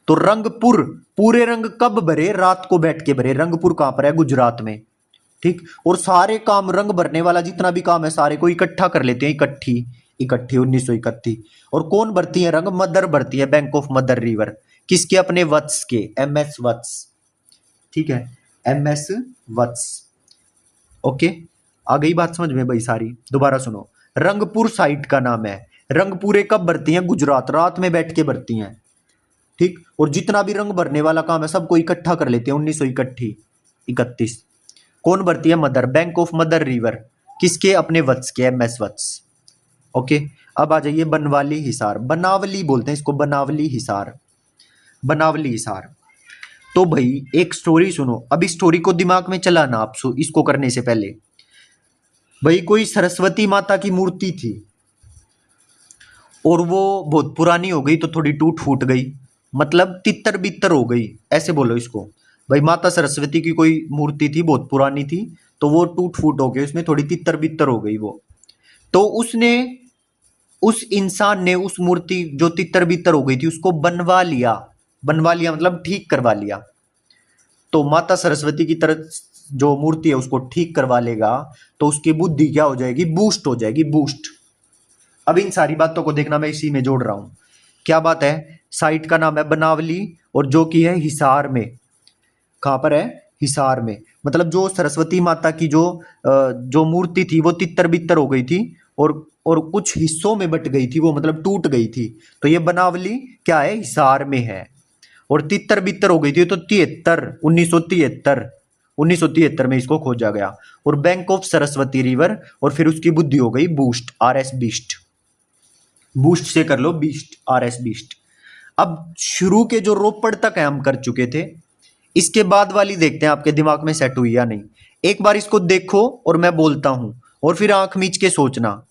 तो रंगपुर, पूरे रंग कब भरे? रात को बैठ के भरे। रंगपुर कहाँ पर है? गुजरात में, ठीक। और सारे काम, रंग भरने वाला जितना भी काम है सारे को इकट्ठा कर लेते हैं, इकट्ठी इकट्ठी 1931। और कौन भरती है रंग? मदर भरती है, बैंक ऑफ मदर रिवर। किसके? अपने वत्स के, एम एस वत्स, ठीक है, एम एस वत्स। ओके, आ गई बात समझ में भाई सारी? दोबारा सुनो, रंगपुर साइट का नाम है। रंगपुरे कब भरती हैं? गुजरात, रात में बैठ के भरती हैं, ठीक। और जितना भी रंग भरने वाला काम है सबको इकट्ठा कर लेते हैं 1931। कौन भरती है? Mother, bank of mother river. किसके? अपने वत्स के, एम एस वत्स। ओके, अब आ जाइए बनवाली हिसार, बनावली बोलते हैं इसको, बनावली हिसार, बनावली हिसार। तो भाई एक स्टोरी सुनो, अभी स्टोरी को दिमाग में चलाना आप इसको करने से पहले। भाई कोई सरस्वती माता की मूर्ति थी और वो बहुत पुरानी हो गई, तो थोड़ी टूट फूट गई, मतलब तितर बितर हो गई, ऐसे बोलो इसको। भाई माता सरस्वती की कोई मूर्ति थी, बहुत पुरानी थी, तो वो टूट फूट हो गई, उसमें थोड़ी तितर बितर हो गई वो। तो उसने, उस इंसान ने उस मूर्ति जो तितर बितर हो गई थी उसको बनवा लिया, बनवा लिया मतलब ठीक करवा लिया। तो माता सरस्वती की तरह जो मूर्ति है उसको ठीक करवा लेगा तो उसकी बुद्धि क्या हो जाएगी? बूस्ट हो जाएगी, बूस्ट। अब इन सारी बातों को देखना, मैं इसी में जोड़ रहा हूं। क्या बात है? साइट का नाम है बनावली और जो कि है हिसार में। कहाँ पर है? हिसार में। मतलब जो सरस्वती माता की जो मूर्ति थी वो तितर बितर हो गई थी और कुछ हिस्सों में बट गई थी वो, मतलब टूट गई थी। तो ये बनावली क्या है? हिसार में है। और तितर बितर हो गई थी तो 1973 में इसको खोजा गया। और बैंक ऑफ सरस्वती रिवर, और फिर उसकी बुद्धि हो गई boost, R S beast. Boost से कर लो बीस्ट, आर एस बीस्ट। अब शुरू के जो रोपड़ तक है हम कर चुके थे, इसके बाद वाली देखते हैं आपके दिमाग में सेट हुई या नहीं। एक बार इसको देखो और मैं बोलता हूं और फिर आंख मीच के सोचना।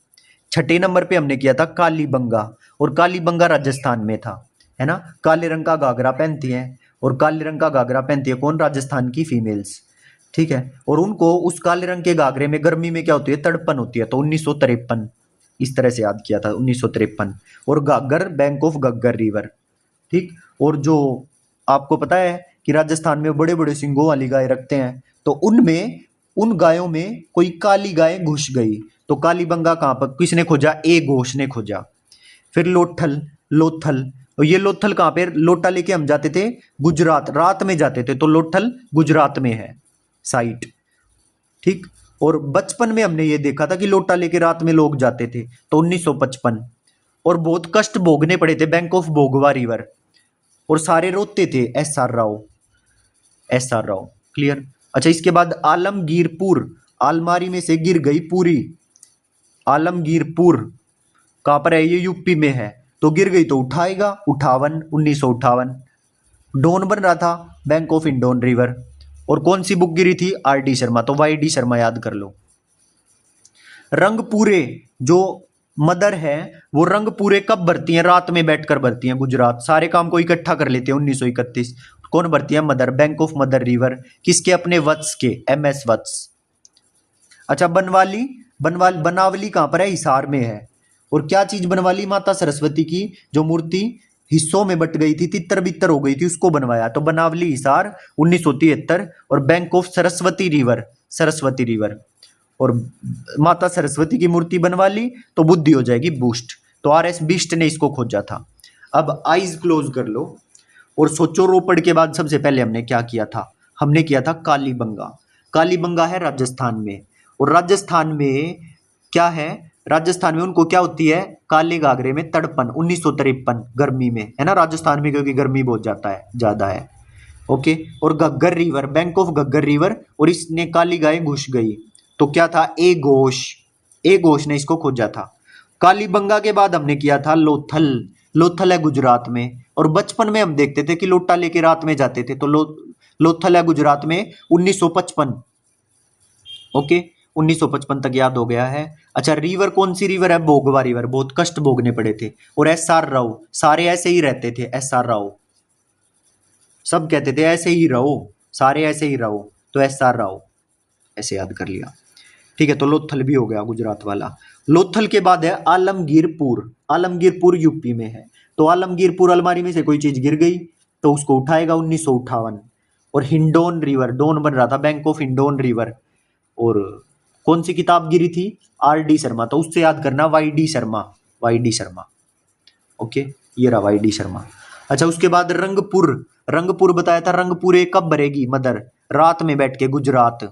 छठे नंबर पे हमने किया था कालीबंगा, और कालीबंगा राजस्थान में था, है ना। काले रंग का घाघरा पहनती है, और काले रंग का घाघरा पहनती है कौन? राजस्थान की फीमेल्स, ठीक है। और उनको उस काले रंग के घाघरे में गर्मी में क्या होती है? तड़पन होती है। तो 1953 इस तरह से याद किया था, 1953। और घाघर, बैंक ऑफ घग्गर रिवर, ठीक। और जो आपको पता है कि राजस्थान में बड़े बड़े सिंगों वाली गाय रखते हैं, तो उनमें, उन गायों में कोई काली गाय घुस गई। तो कालीबंगा कहाँ पर किसने खोजा? ए घोष ने खोजा। फिर लोथल, लोथल, और ये लोथल कहाँ पे? लोटा लेके हम जाते थे गुजरात, रात में जाते थे, तो लोथल गुजरात में है साइट, ठीक। और बचपन में हमने ये देखा था कि लोटा लेके रात में लोग जाते थे, तो 1955। और बहुत कष्ट भोगने पड़े थे, बैंक ऑफ भोगवा रिवर। और सारे रोते थे, S R Rao, S R Rao, clear. अच्छा, इसके बाद आलमगीरपुर, अलमारी में से गिर गई पूरी। आलमगीरपुर कहाँ पर है? ये यूपी में है, तो गिर गई तो उठाएगा, 1958। डॉन बन रहा था बैंक ऑफ इंडोन रिवर। और कौन सी बुक गिरी थी? आर डी शर्मा, तो वाई डी शर्मा याद कर लो। रंगपूरे, जो मदर है वो रंगपूरे कब भरती हैं? रात में बैठकर भरती हैं गुजरात, सारे काम को इकट्ठा कर लेते हैं 1931। कौन भरती है? Mother, bank of mother river. किसके? अपने वत्स के, एम एस वत्स। अच्छा, बनवाली, बनावली कहाँ पर है? हिसार में है। और क्या चीज बनवाली? माता सरस्वती की जो मूर्ति हिस्सों में बट गई थी, तितर बितर हो गई थी, उसको बनवाया। तो बनावली हिसार 1973। और bank of Saraswati river, Saraswati river. और माता सरस्वती की मूर्ति बनवा ली तो बुद्धि हो जाएगी बूस्ट। तो आर एस बिस्ट ने इसको खोजा था। अब आईज क्लोज कर लो और सोचो, रोपड़ के बाद सबसे पहले हमने क्या किया था? हमने किया था कालीबंगा। कालीबंगा है राजस्थान में। और राजस्थान में क्या है? राजस्थान में उनको क्या होती है? काले घाघरे में तड़पन, 1953 गर्मी में, है ना राजस्थान में, क्योंकि गर्मी बहुत जाता है, ज्यादा है। ओके। और Ghaggar river, bank of Ghaggar river. और इसने काली गाय घुस गई, तो क्या था? ए घोष, ए घोष ने इसको खोजा था। कालीबंगा के बाद हमने किया था लोथल। लोथल है गुजरात में। और बचपन में हम देखते थे कि लोटा लेके रात में जाते थे, तो लोथल है गुजरात में 1955। ओके, 1955 तक याद हो गया है। अच्छा, रिवर कौन सी रिवर है? भोगवा रिवर, बहुत कष्ट भोगने पड़े थे। और एस आर राव, सारे ऐसे ही रहते थे, एस आर राव, सब कहते थे ऐसे ही रहो, सारे ऐसे ही रहो, तो एस आर राव, ऐसे याद कर लिया। ठीक है, तो लोथल भी हो गया गुजरात वाला। लोथल के बाद है आलमगीरपुर। आलमगीरपुर यूपी में है। तो आलमगीरपुर, अलमारी में से कोई चीज गिर गई तो उसको उठाएगा, 1958। और हिंडोन रिवर, डोन बन रहा था बैंक ऑफ हिंडोन रिवर। और कौन सी किताब गिरी थी? आर डी शर्मा, तो उससे याद करना Y D Sharma, Y D Sharma. Okay, ये रहा वाई डी शर्मा। अच्छा, उसके बाद रंगपुर। रंगपुर बताया था, रंगपुरे कब भरेगी मदर? रात में बैठ के गुजरात,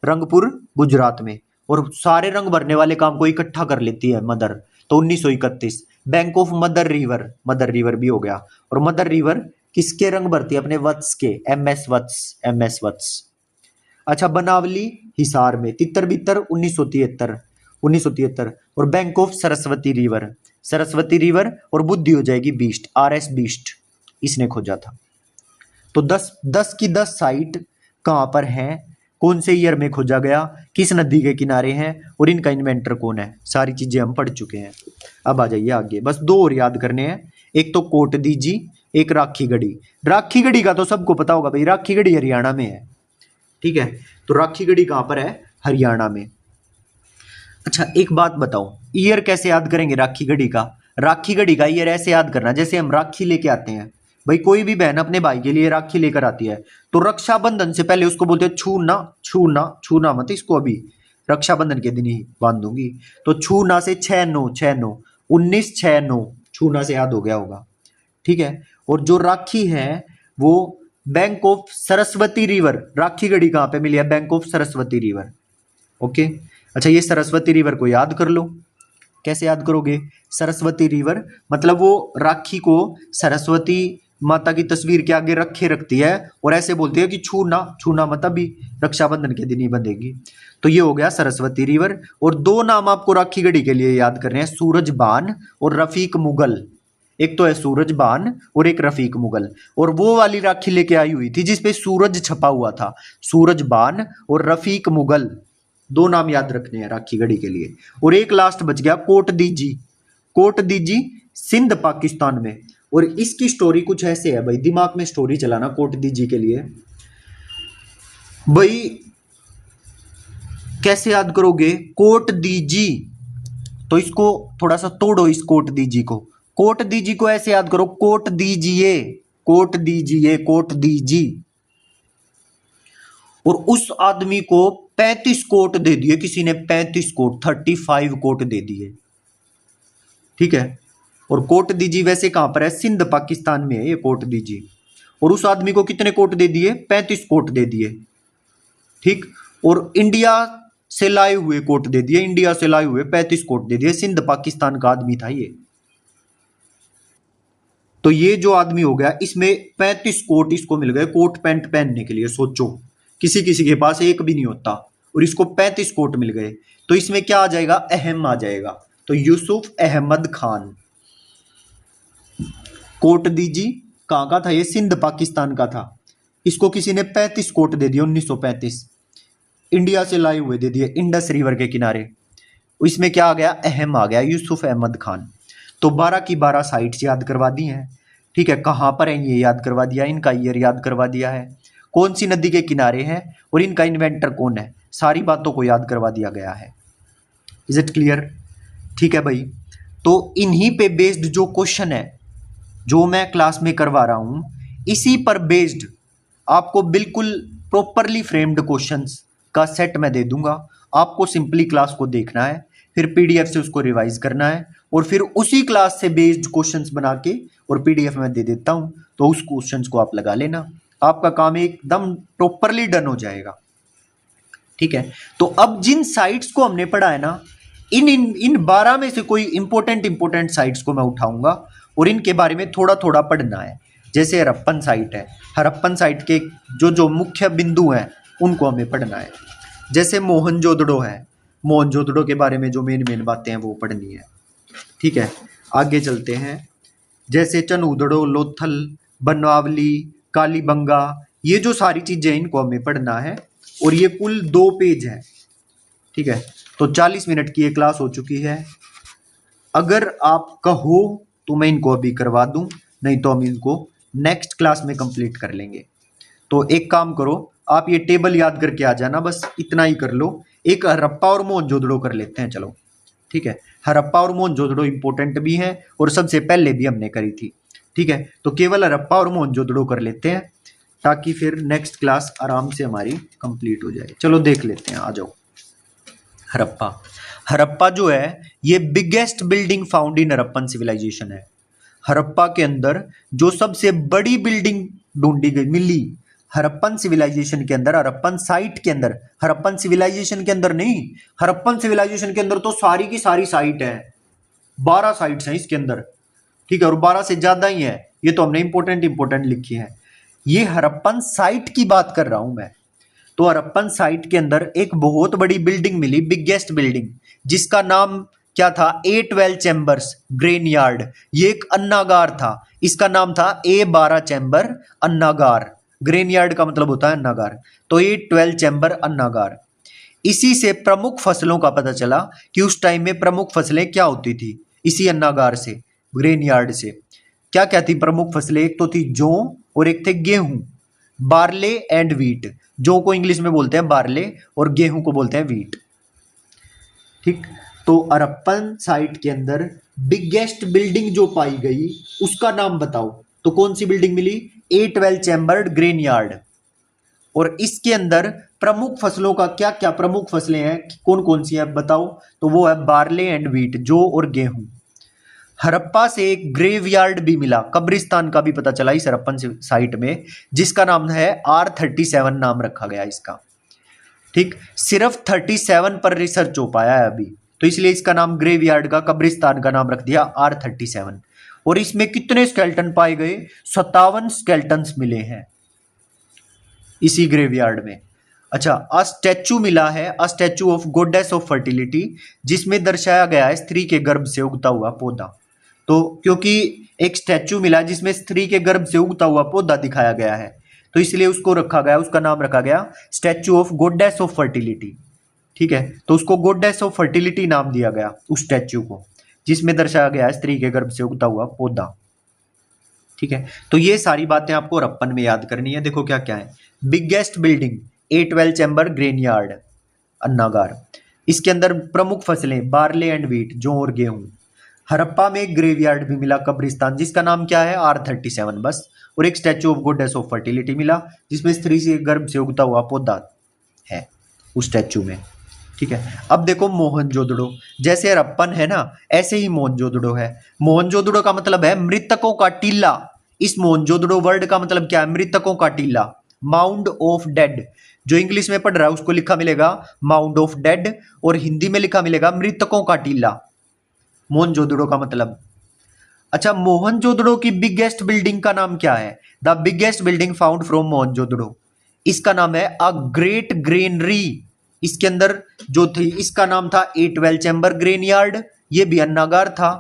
रंगपुर गुजरात में। और सारे रंग भरने वाले काम को इकट्ठा कर लेती है मदर, तो 1931। Bank of mother river, mother river भी हो गया। और मदर रिवर किसके रंग भरती है? अपने वत्स के, एम एस वत्स, एम एस वत्स। अच्छा, बनावली हिसार में, तितर बितर 1973, 1973। और bank of Saraswati river, Saraswati river. और बुद्धि हो जाएगी बीस्ट, आर एस बीस्ट, इसने खोजा था। तो 10 की 10 साइट कहाँ पर हैं? कौन से ईयर में खोजा गया? किस नदी के किनारे हैं? और इनका इन्वेंटर कौन है? सारी चीजें हम पढ़ चुके हैं। अब आ जाइए आगे, बस 2 और याद करने हैं। एक तो कोट दीजी, एक राखी गढ़ी। राखी गढ़ी का तो सबको पता होगा भाई, राखी गढ़ी हरियाणा में है। ठीक है, तो राखी गढ़ी कहां पर है? हरियाणा में। अच्छा, एक बात बताओ, ईयर कैसे याद करेंगे राखी गढ़ी का? राखी गढ़ी का ईयर ऐसे याद करना, जैसे हम राखी लेके आते हैं भाई, कोई भी बहन अपने भाई के लिए राखी लेकर आती है, तो रक्षाबंधन से पहले उसको बोलते हैं छूना, छूना, छूना मत इसको, अभी रक्षाबंधन के दिन ही बांध दूंगी। तो छूना से 6/9, 6/9, 19/6/9, छूना से याद हो गया होगा। ठीक है, और जो राखी है वो bank of Saraswati river. Rakhi Garhi कहां पे मिली है? Bank of Saraswati river. Okay. अच्छा, ये सरस्वती रिवर को याद कर लो। कैसे याद करोगे? सरस्वती रिवर मतलब वो राखी को सरस्वती माता की तस्वीर के आगे रखे रखती है और ऐसे बोलती है कि छूना, छूना मत, अभी रक्षाबंधन के दिन ही बंधेगी। तो ये हो गया सरस्वती रिवर। और 2 नाम आपको राखी गढ़ी के लिए याद करने हैं, सूरजबान और रफीक मुगल। एक तो है सूरजबान और एक रफीक मुगल। और वो वाली राखी लेके आई हुई थी जिसपे सूरज छपा हुआ था, सूरजबान और रफीक मुगल। 2 नाम याद रखने हैं राखी गढ़ी के लिए। और एक लास्ट बच गया, कोट दीजी। कोट दीजी सिंध पाकिस्तान में। और इसकी स्टोरी कुछ ऐसे है भाई, दिमाग में स्टोरी चलाना कोट दीजी के लिए। भाई कैसे याद करोगे कोट दीजी? तो इसको थोड़ा सा तोड़ो, इस कोट दीजी को। कोट दीजी को ऐसे याद करो, कोट दीजिए, कोट दीजिए, कोट दीजी। और उस आदमी को 35 कोट दे दिए किसी ने, 35 कोट, 35 कोट दे दिए। ठीक है, और कोट दीजी वैसे कहां पर है? सिंध पाकिस्तान में है ये कोट दीजी। और उस आदमी को कितने कोट दे दिए? 35 कोट दे दिए। ठीक, और इंडिया से लाए हुए कोट दे दिए, इंडिया से लाए हुए 35 कोट दे दिए। सिंध पाकिस्तान का आदमी था ये। तो ये जो आदमी हो गया, इसमें 35 कोट इसको मिल गए कोट पैंट पहनने के लिए। सोचो किसी किसी के पास एक भी नहीं होता, और इसको 35 कोट मिल गए, तो इसमें क्या आ जाएगा, अहम आ जाएगा। तो यूसुफ अहमद खान, कोट दीजिए, कहाँ का था ये, सिंध पाकिस्तान का था। इसको किसी ने 35 कोट दे दिया, 1935, इंडिया से लाए हुए दे दिए, इंडस रिवर के किनारे। इसमें क्या आ गया, अहम आ गया, यूसुफ अहमद खान। तो 12 की 12 साइट्स याद करवा दी हैं। ठीक है, कहाँ पर है ये याद करवा दिया, इनका ईयर याद करवा दिया है, कौन सी नदी के किनारे है, और इनका इन्वेंटर कौन है, सारी बातों को याद करवा दिया गया है। Is it clear? ठीक है भाई, तो इन्हीं पे बेस्ड जो क्वेश्चन है जो मैं क्लास में करवा रहा हूं, इसी पर बेस्ड आपको बिल्कुल प्रॉपरली फ्रेम्ड क्वेश्चंस का सेट मैं दे दूंगा। आपको सिंपली क्लास को देखना है, फिर पीडीएफ से उसको रिवाइज करना है, और फिर उसी क्लास से बेस्ड क्वेश्चंस बना के और पीडीएफ में दे देता हूं, तो उस क्वेश्चंस को आप लगा लेना, आपका काम एकदम प्रॉपरली डन हो जाएगा। ठीक है, तो अब जिन साइट्स को हमने पढ़ा है ना, इन 12 में से कोई इंपॉर्टेंट साइट्स को मैं उठाऊंगा और इनके बारे में थोड़ा थोड़ा पढ़ना है। जैसे हरप्पन साइट है, हरप्पन साइट के जो मुख्य बिंदु हैं उनको हमें पढ़ना है। जैसे मोहनजोदड़ो है, मोहनजोदड़ो के बारे में जो मेन बातें हैं वो पढ़नी है। ठीक है, आगे चलते हैं। जैसे चनूदड़ो, लोथल, बनवावली, कालीबंगा, ये जो सारी चीजें इनको हमें पढ़ना है, और ये कुल 2 पेज है। ठीक है, तो 40 मिनट की ये क्लास हो चुकी है। अगर आप कहो तो मैं इनको अभी करवा दूं, नहीं तो हम इनको नेक्स्ट क्लास में कंप्लीट कर लेंगे। तो एक काम करो, आप ये टेबल याद करके आ जाना, बस इतना ही कर लो। एक हरप्पा और मोहनजोदड़ो कर लेते हैं, चलो। ठीक है, हरप्पा और मोहनजोदड़ो इंपॉर्टेंट भी हैं और सबसे पहले भी हमने करी थी। ठीक है, तो केवल हरप्पा और मोहनजोदड़ो कर लेते हैं, ताकि फिर नेक्स्ट क्लास आराम से हमारी कंप्लीट हो जाए। चलो देख लेते हैं, आ जाओ। हरप्पा, हरप्पा जो है ये biggest building found in Harappan civilization है। हरप्पा के अंदर जो सबसे बड़ी बिल्डिंग ढूंढी गई, मिली हरप्पन सिविलाइजेशन के अंदर, हरप्पन साइट के अंदर, हरप्पन सिविलाइजेशन के अंदर नहीं, हरप्पन सिविलाइजेशन के अंदर तो सारी की सारी साइट है, 12 साइट्स हैं इसके अंदर। ठीक है, और 12 से ज्यादा ही है, ये तो हमने इंपॉर्टेंट लिखी है। ये हरप्पन साइट की बात कर रहा हूं मैं। तो हरप्पन साइट के अंदर एक बहुत बड़ी बिल्डिंग मिली, बिगेस्ट बिल्डिंग, जिसका नाम क्या था, A12 चैम्बर्स ग्रेन यार्ड। ये एक अन्नागार था, इसका नाम था A12 चैम्बर अन्नागार। ग्रेन यार्ड का मतलब होता है अन्नागार, तो A12 चैम्बर अन्नागार। इसी से प्रमुख फसलों का पता चला कि उस टाइम में प्रमुख फसलें क्या होती थी, इसी अन्नागार से, ग्रेन यार्ड से। क्या क्या थी प्रमुख फसलें, एक तो थी जौ और एक थे गेहूं, बार्ले एंड व्हीट। जौ को इंग्लिश में बोलते हैं बार्ले और गेहूं को बोलते हैं व्हीट। ठीक, तो हरप्पन साइट के अंदर बिगेस्ट बिल्डिंग जो पाई गई उसका नाम बताओ, तो कौन सी बिल्डिंग मिली, A12 चैम्बर्ड ग्रेन यार्ड। और इसके अंदर प्रमुख फसलों का क्या क्या प्रमुख फसलें हैं, कौन कौन सी है बताओ, तो वो है बार्ले एंड व्हीट, जौ और गेहूं। हरप्पा से एक ग्रेवयार्ड भी मिला, कब्रिस्तान का भी पता चला इस हरप्पन साइट में, जिसका नाम है R37 नाम रखा गया इसका। ठीक, सिर्फ 37 पर रिसर्च हो पाया है अभी, तो इसलिए इसका नाम ग्रेवयार्ड का, कब्रिस्तान का नाम रख दिया R37। और इसमें कितने स्केल्टन पाए गए, 57 स्केल्टन्स मिले हैं इसी ग्रेवयार्ड में। अच्छा, अ स्टैचू मिला है, a statue of goddess of fertility, जिसमें दर्शाया गया है स्त्री के गर्भ से उगता हुआ पौधा। तो क्योंकि एक स्टैचू मिला जिसमें स्त्री के गर्भ से उगता हुआ पौधा दिखाया गया है, तो इसलिए उसको रखा गया, उसका नाम रखा गया statue of goddess of fertility. ठीक है, तो उसको गॉडेस ऑफ फर्टिलिटी नाम दिया गया उस स्टैचू को, जिसमें दर्शाया गया है स्त्री के गर्भ से उगता हुआ पौधा। ठीक है, तो ये सारी बातें आपको हरप्पन में याद करनी है। देखो क्या क्या है, biggest building A12 chamber grain yard अन्नागार, इसके अंदर प्रमुख फसलें बार्ले एंड व्हीट, जौ और गेहूं। हरप्पा में एक ग्रेवयार्ड भी मिला, कब्रिस्तान, जिसका नाम क्या है, R37 बस। और एक statue of goddess of fertility मिला, जिसमें स्त्री से गर्भ से उगता हुआ पौधा है उस स्टैचू में। ठीक है, अब देखो मोहनजोदड़ो, जैसे हरप्पन है ना ऐसे ही मोहनजोदड़ो है। मोहनजोदड़ो का मतलब है मृतकों का टीला। इस मोहनजोदड़ो वर्ड का मतलब क्या है, मृतकों का टीला, माउंड ऑफ डेड। जो इंग्लिश में पढ़ रहा है उसको लिखा मिलेगा माउंड ऑफ डेड, और हिंदी में लिखा मिलेगा मृतकों का टीला, मोहनजोदड़ो का मतलब। अच्छा, मोहनजोदड़ो की बिगेस्ट बिल्डिंग का नाम क्या है, the biggest building found from Mohenjodaro. इसका नाम है अ ग्रेट ग्रेनरी। इसके अंदर जो थी इसका नाम था ए 12 चैम्बर ग्रेन यार्ड, ये भी अन्नागार था।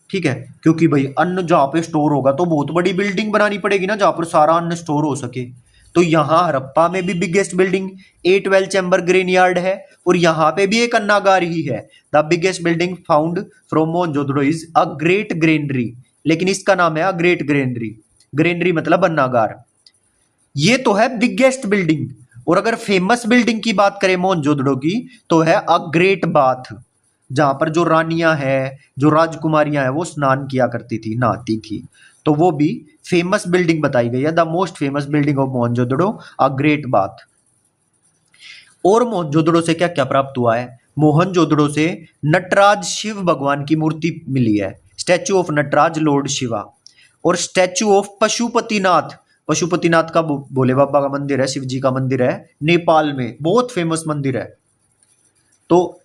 ठीक है, क्योंकि भाई अन्न जहां पे स्टोर होगा तो बहुत बड़ी बिल्डिंग बनानी पड़ेगी ना जहां पर सारा अन्न स्टोर हो सके। तो यहाँ हड़प्पा में भी बिगेस्ट बिल्डिंग ए 12 चैम्बर ग्रेन यार्ड है और यहाँ पे भी एक अन्नागार ही है। The biggest building found from Mohenjodaro is a great granary, लेकिन इसका नाम है अ ग्रेट ग्रेनरी। ग्रेनरी मतलब अन्नागार। ये तो है बिगेस्ट बिल्डिंग। और अगर फेमस बिल्डिंग की बात करें मोहनजोदड़ो की तो है अ ग्रेट बाथ, जहां पर जो रानियां हैं, जो राजकुमारियां हैं, वो स्नान किया करती थी, नहाती थी। तो वो भी फेमस बिल्डिंग बताई गई है, the most famous building of Mohenjodaro a great bath. और मोहनजोदड़ो से क्या क्या प्राप्त हुआ है? मोहनजोदड़ो से नटराज शिव भगवान की मूर्ति मिली है, statue of Nataraj Lord Shiva. और स्टैचू ऑफ पशुपतिनाथ, पशुपतिनाथ का भोले बाबा का मंदिर है, शिव जी का मंदिर है नेपाल में, बहुत फेमस मंदिर है। तो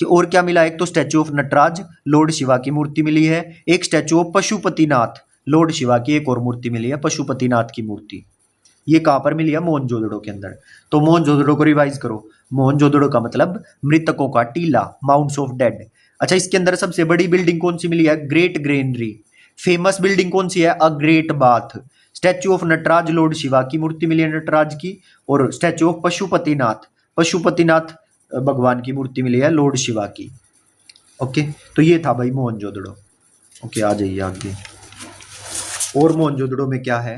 और क्या मिला? एक तो statue of Nataraj Lord Shiva की मूर्ति मिली है, एक statue of Pashupatinath Lord Shiva की एक और मूर्ति मिली है, पशुपतिनाथ की मूर्ति। ये कहां पर मिली है? मोहनजोदड़ो के अंदर। तो मोहनजोदड़ो को रिवाइज करो। मोहनजोदड़ो का मतलब मृतकों का टीला, माउंट्स ऑफ डेड। अच्छा, इसके अंदर सबसे बड़ी बिल्डिंग कौन सी मिली है? Great granary. फेमस बिल्डिंग कौन सी है? A great bath. Statue of Nataraj Lord Shiva की मूर्ति मिली है नटराज की, और स्टैचू ऑफ पशुपतिनाथ, पशुपतिनाथ भगवान की मूर्ति मिली है लॉर्ड शिवा की। ओके, तो ये था भाई मोहनजोदड़ो। ओके, आ जाइए आगे। और मोहनजोदड़ो में क्या है?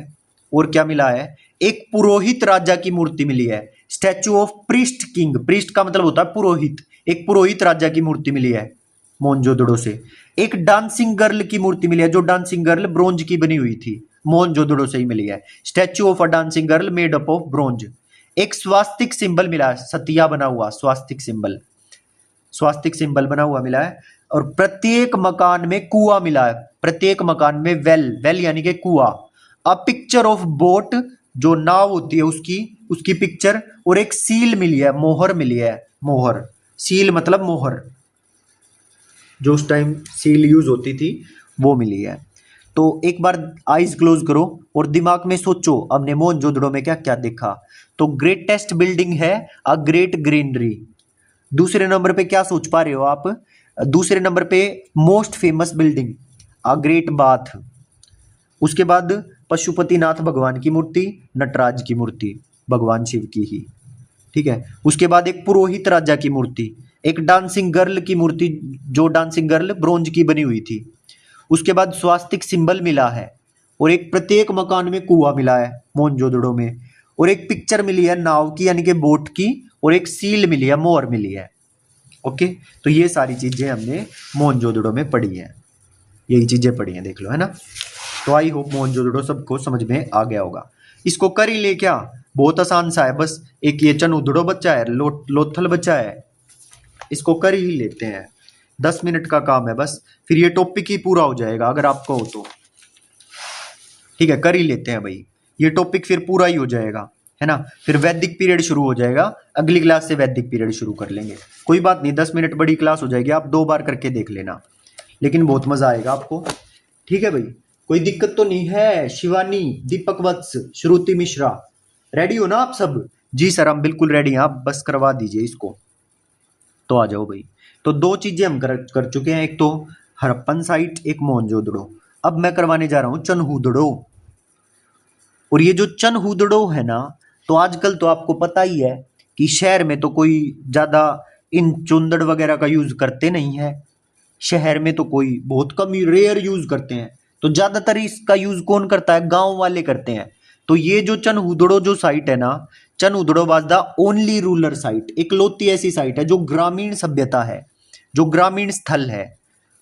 और क्या मिला है? एक पुरोहित राजा की मूर्ति मिली है, statue of priest king. Priest का मतलब होता है पुरोहित। एक पुरोहित राजा की मूर्ति मिली है मोहनजोदड़ो से। एक डांसिंग गर्ल की मूर्ति मिली है, जो डांसिंग गर्ल ब्रोंज की बनी हुई थी, मोहनजोदड़ो से ही मिली है, statue of a dancing girl made up of bronze. एक स्वास्तिक सिंबल मिला है, सतिया बना हुआ स्वास्तिक सिंबल, स्वास्तिक सिंबल बना हुआ मिला है। और प्रत्येक मकान में कुआं मिला है, प्रत्येक मकान में वेल, वेल यानी कि कुआं। अ पिक्चर ऑफ बोट, जो नाव होती है उसकी, उसकी पिक्चर। और एक सील मिली है, मोहर मिली है, मोहर। सील मतलब मोहर, जो उस टाइम सील यूज होती थी वो मिली है। तो एक बार आईज क्लोज करो और दिमाग में सोचो हमने मोहनजोदड़ो में क्या क्या देखा। तो ग्रेटेस्ट बिल्डिंग है अ ग्रेट ग्रीनरी। दूसरे नंबर पे क्या सोच पा रहे हो आप? दूसरे नंबर पे मोस्ट फेमस बिल्डिंग अ ग्रेट बाथ। उसके बाद पशुपतिनाथ भगवान की मूर्ति, नटराज की मूर्ति, भगवान शिव की ही। ठीक है, उसके बाद एक पुरोहित राजा की मूर्ति, एक डांसिंग गर्ल की मूर्ति, जो डांसिंग गर्ल ब्रोंज की बनी हुई थी। उसके बाद स्वास्तिक सिंबल मिला है, और एक प्रत्येक मकान में कुआं मिला है मोहनजोदड़ो में, और एक पिक्चर मिली है नाव की यानी कि बोट की, और एक सील मिली है, मोहर मिली है। ओके, तो ये सारी चीजें हमने मोहनजोदड़ो में पढ़ी है, यही चीजें पढ़ी हैं, देख लो, है ना। तो आई होप मोहनजोदड़ो सबको समझ में आ गया होगा। इसको कर ही ले क्या, बहुत आसान सा है, बस एक ये चनउदड़ो बच्चा है, लोथल बच्चा है, इसको कर ही लेते हैं। 10 मिनट का काम है बस, फिर ये टॉपिक ही पूरा हो जाएगा अगर आपको हो तो। ठीक है, कर ही लेते हैं भाई, ये टॉपिक फिर पूरा ही हो जाएगा, है ना। फिर वैदिक पीरियड शुरू हो जाएगा, अगली क्लास से वैदिक पीरियड शुरू कर लेंगे। कोई बात नहीं, 10 मिनट बड़ी क्लास हो जाएगी, आप 2 बार करके देख लेना, लेकिन बहुत मजा आएगा आपको। ठीक है भाई, कोई दिक्कत तो नहीं है? शिवानी, दीपक वत्स, श्रुति मिश्रा, रेडी हो ना आप सब? जी सर, हम बिल्कुल रेडी हैं, आप बस करवा दीजिए इसको। तो आ जाओ भाई। तो 2 चीजें हम कर चुके हैं, एक तो हड़प्पन साइट, एक मोहनजोदड़ो। अब मैं करवाने जा रहा हूं चनहूदड़ो। और ये जो चनहूदड़ो है ना, तो आजकल तो आपको पता ही है कि शहर में तो कोई ज्यादा इन चुंदड़ वगैरह का यूज करते नहीं है। शहर में तो कोई बहुत कम रेयर यूज करते हैं, तो ज्यादातर इसका यूज कौन करता है? गांव वाले करते हैं। तो ये जो चनहूदड़ो जो साइट है ना, Chanhudaro was the only rural site, इकलौती ऐसी साइट है जो ग्रामीण सभ्यता है, जो ग्रामीण स्थल है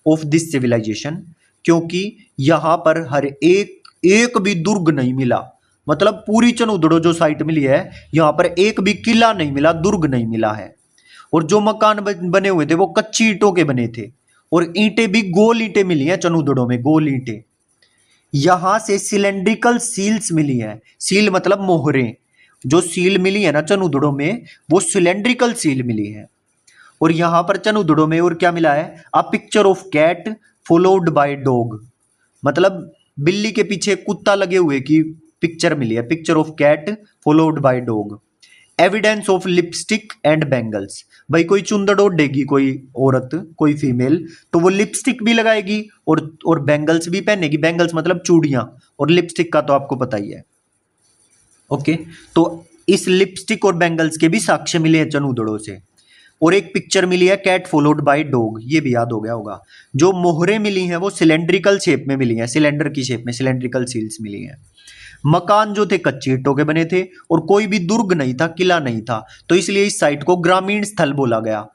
ऑफ दिस सिविलाइजेशन। क्योंकि यहाँ पर हर एक एक भी दुर्ग नहीं मिला, मतलब पूरी चनहूदड़ो जो साइट मिली है, यहाँ पर एक भी किला नहीं मिला, दुर्ग नहीं मिला है। और जो मकान बने हुए थे वो कच्ची ईंटों के बने थे, और ईंटें भी गोल ईंटें मिली हैं चनहूदड़ो में, गोल ईंटें। यहां से सिलेंड्रिकल सील्स मिली है, सील मतलब मोहरें। जो सील मिली है ना चनहूदड़ो में, वो सिलेंड्रिकल सील मिली है। और यहां पर चनहूदड़ो में और क्या मिला है? A picture of cat followed by dog, मतलब बिल्ली के पीछे कुत्ता लगे हुए की पिक्चर मिली है, picture of cat followed by dog. Evidence of lipstick and bangles, भाई कोई चुंदड़ ओढ़ेगी कोई औरत, कोई फीमेल, तो वो लिपस्टिक भी लगाएगी और बैंगल्स भी पहनेगी। बैंगल्स मतलब चूड़ियां, और लिपस्टिक का तो आपको पता ही है। ओके, तो इस लिपस्टिक और बैंगल्स के भी साक्ष्य मिले हैं चनूदड़ों से। और एक पिक्चर मिली है कैट फॉलोड बाय डॉग, ये भी याद हो गया होगा। जो मोहरे मिली हैं वो सिलेंड्रिकल शेप में मिली हैं, सिलेंडर की शेप में सिलेंड्रिकल सील्स मिली हैं। मकान जो थे कच्ची ईंटों के बने थे और कोई भी दुर्ग नहीं था, किला नहीं था, तो इसलिए इस साइट को ग्रामीण स्थल बोला गया।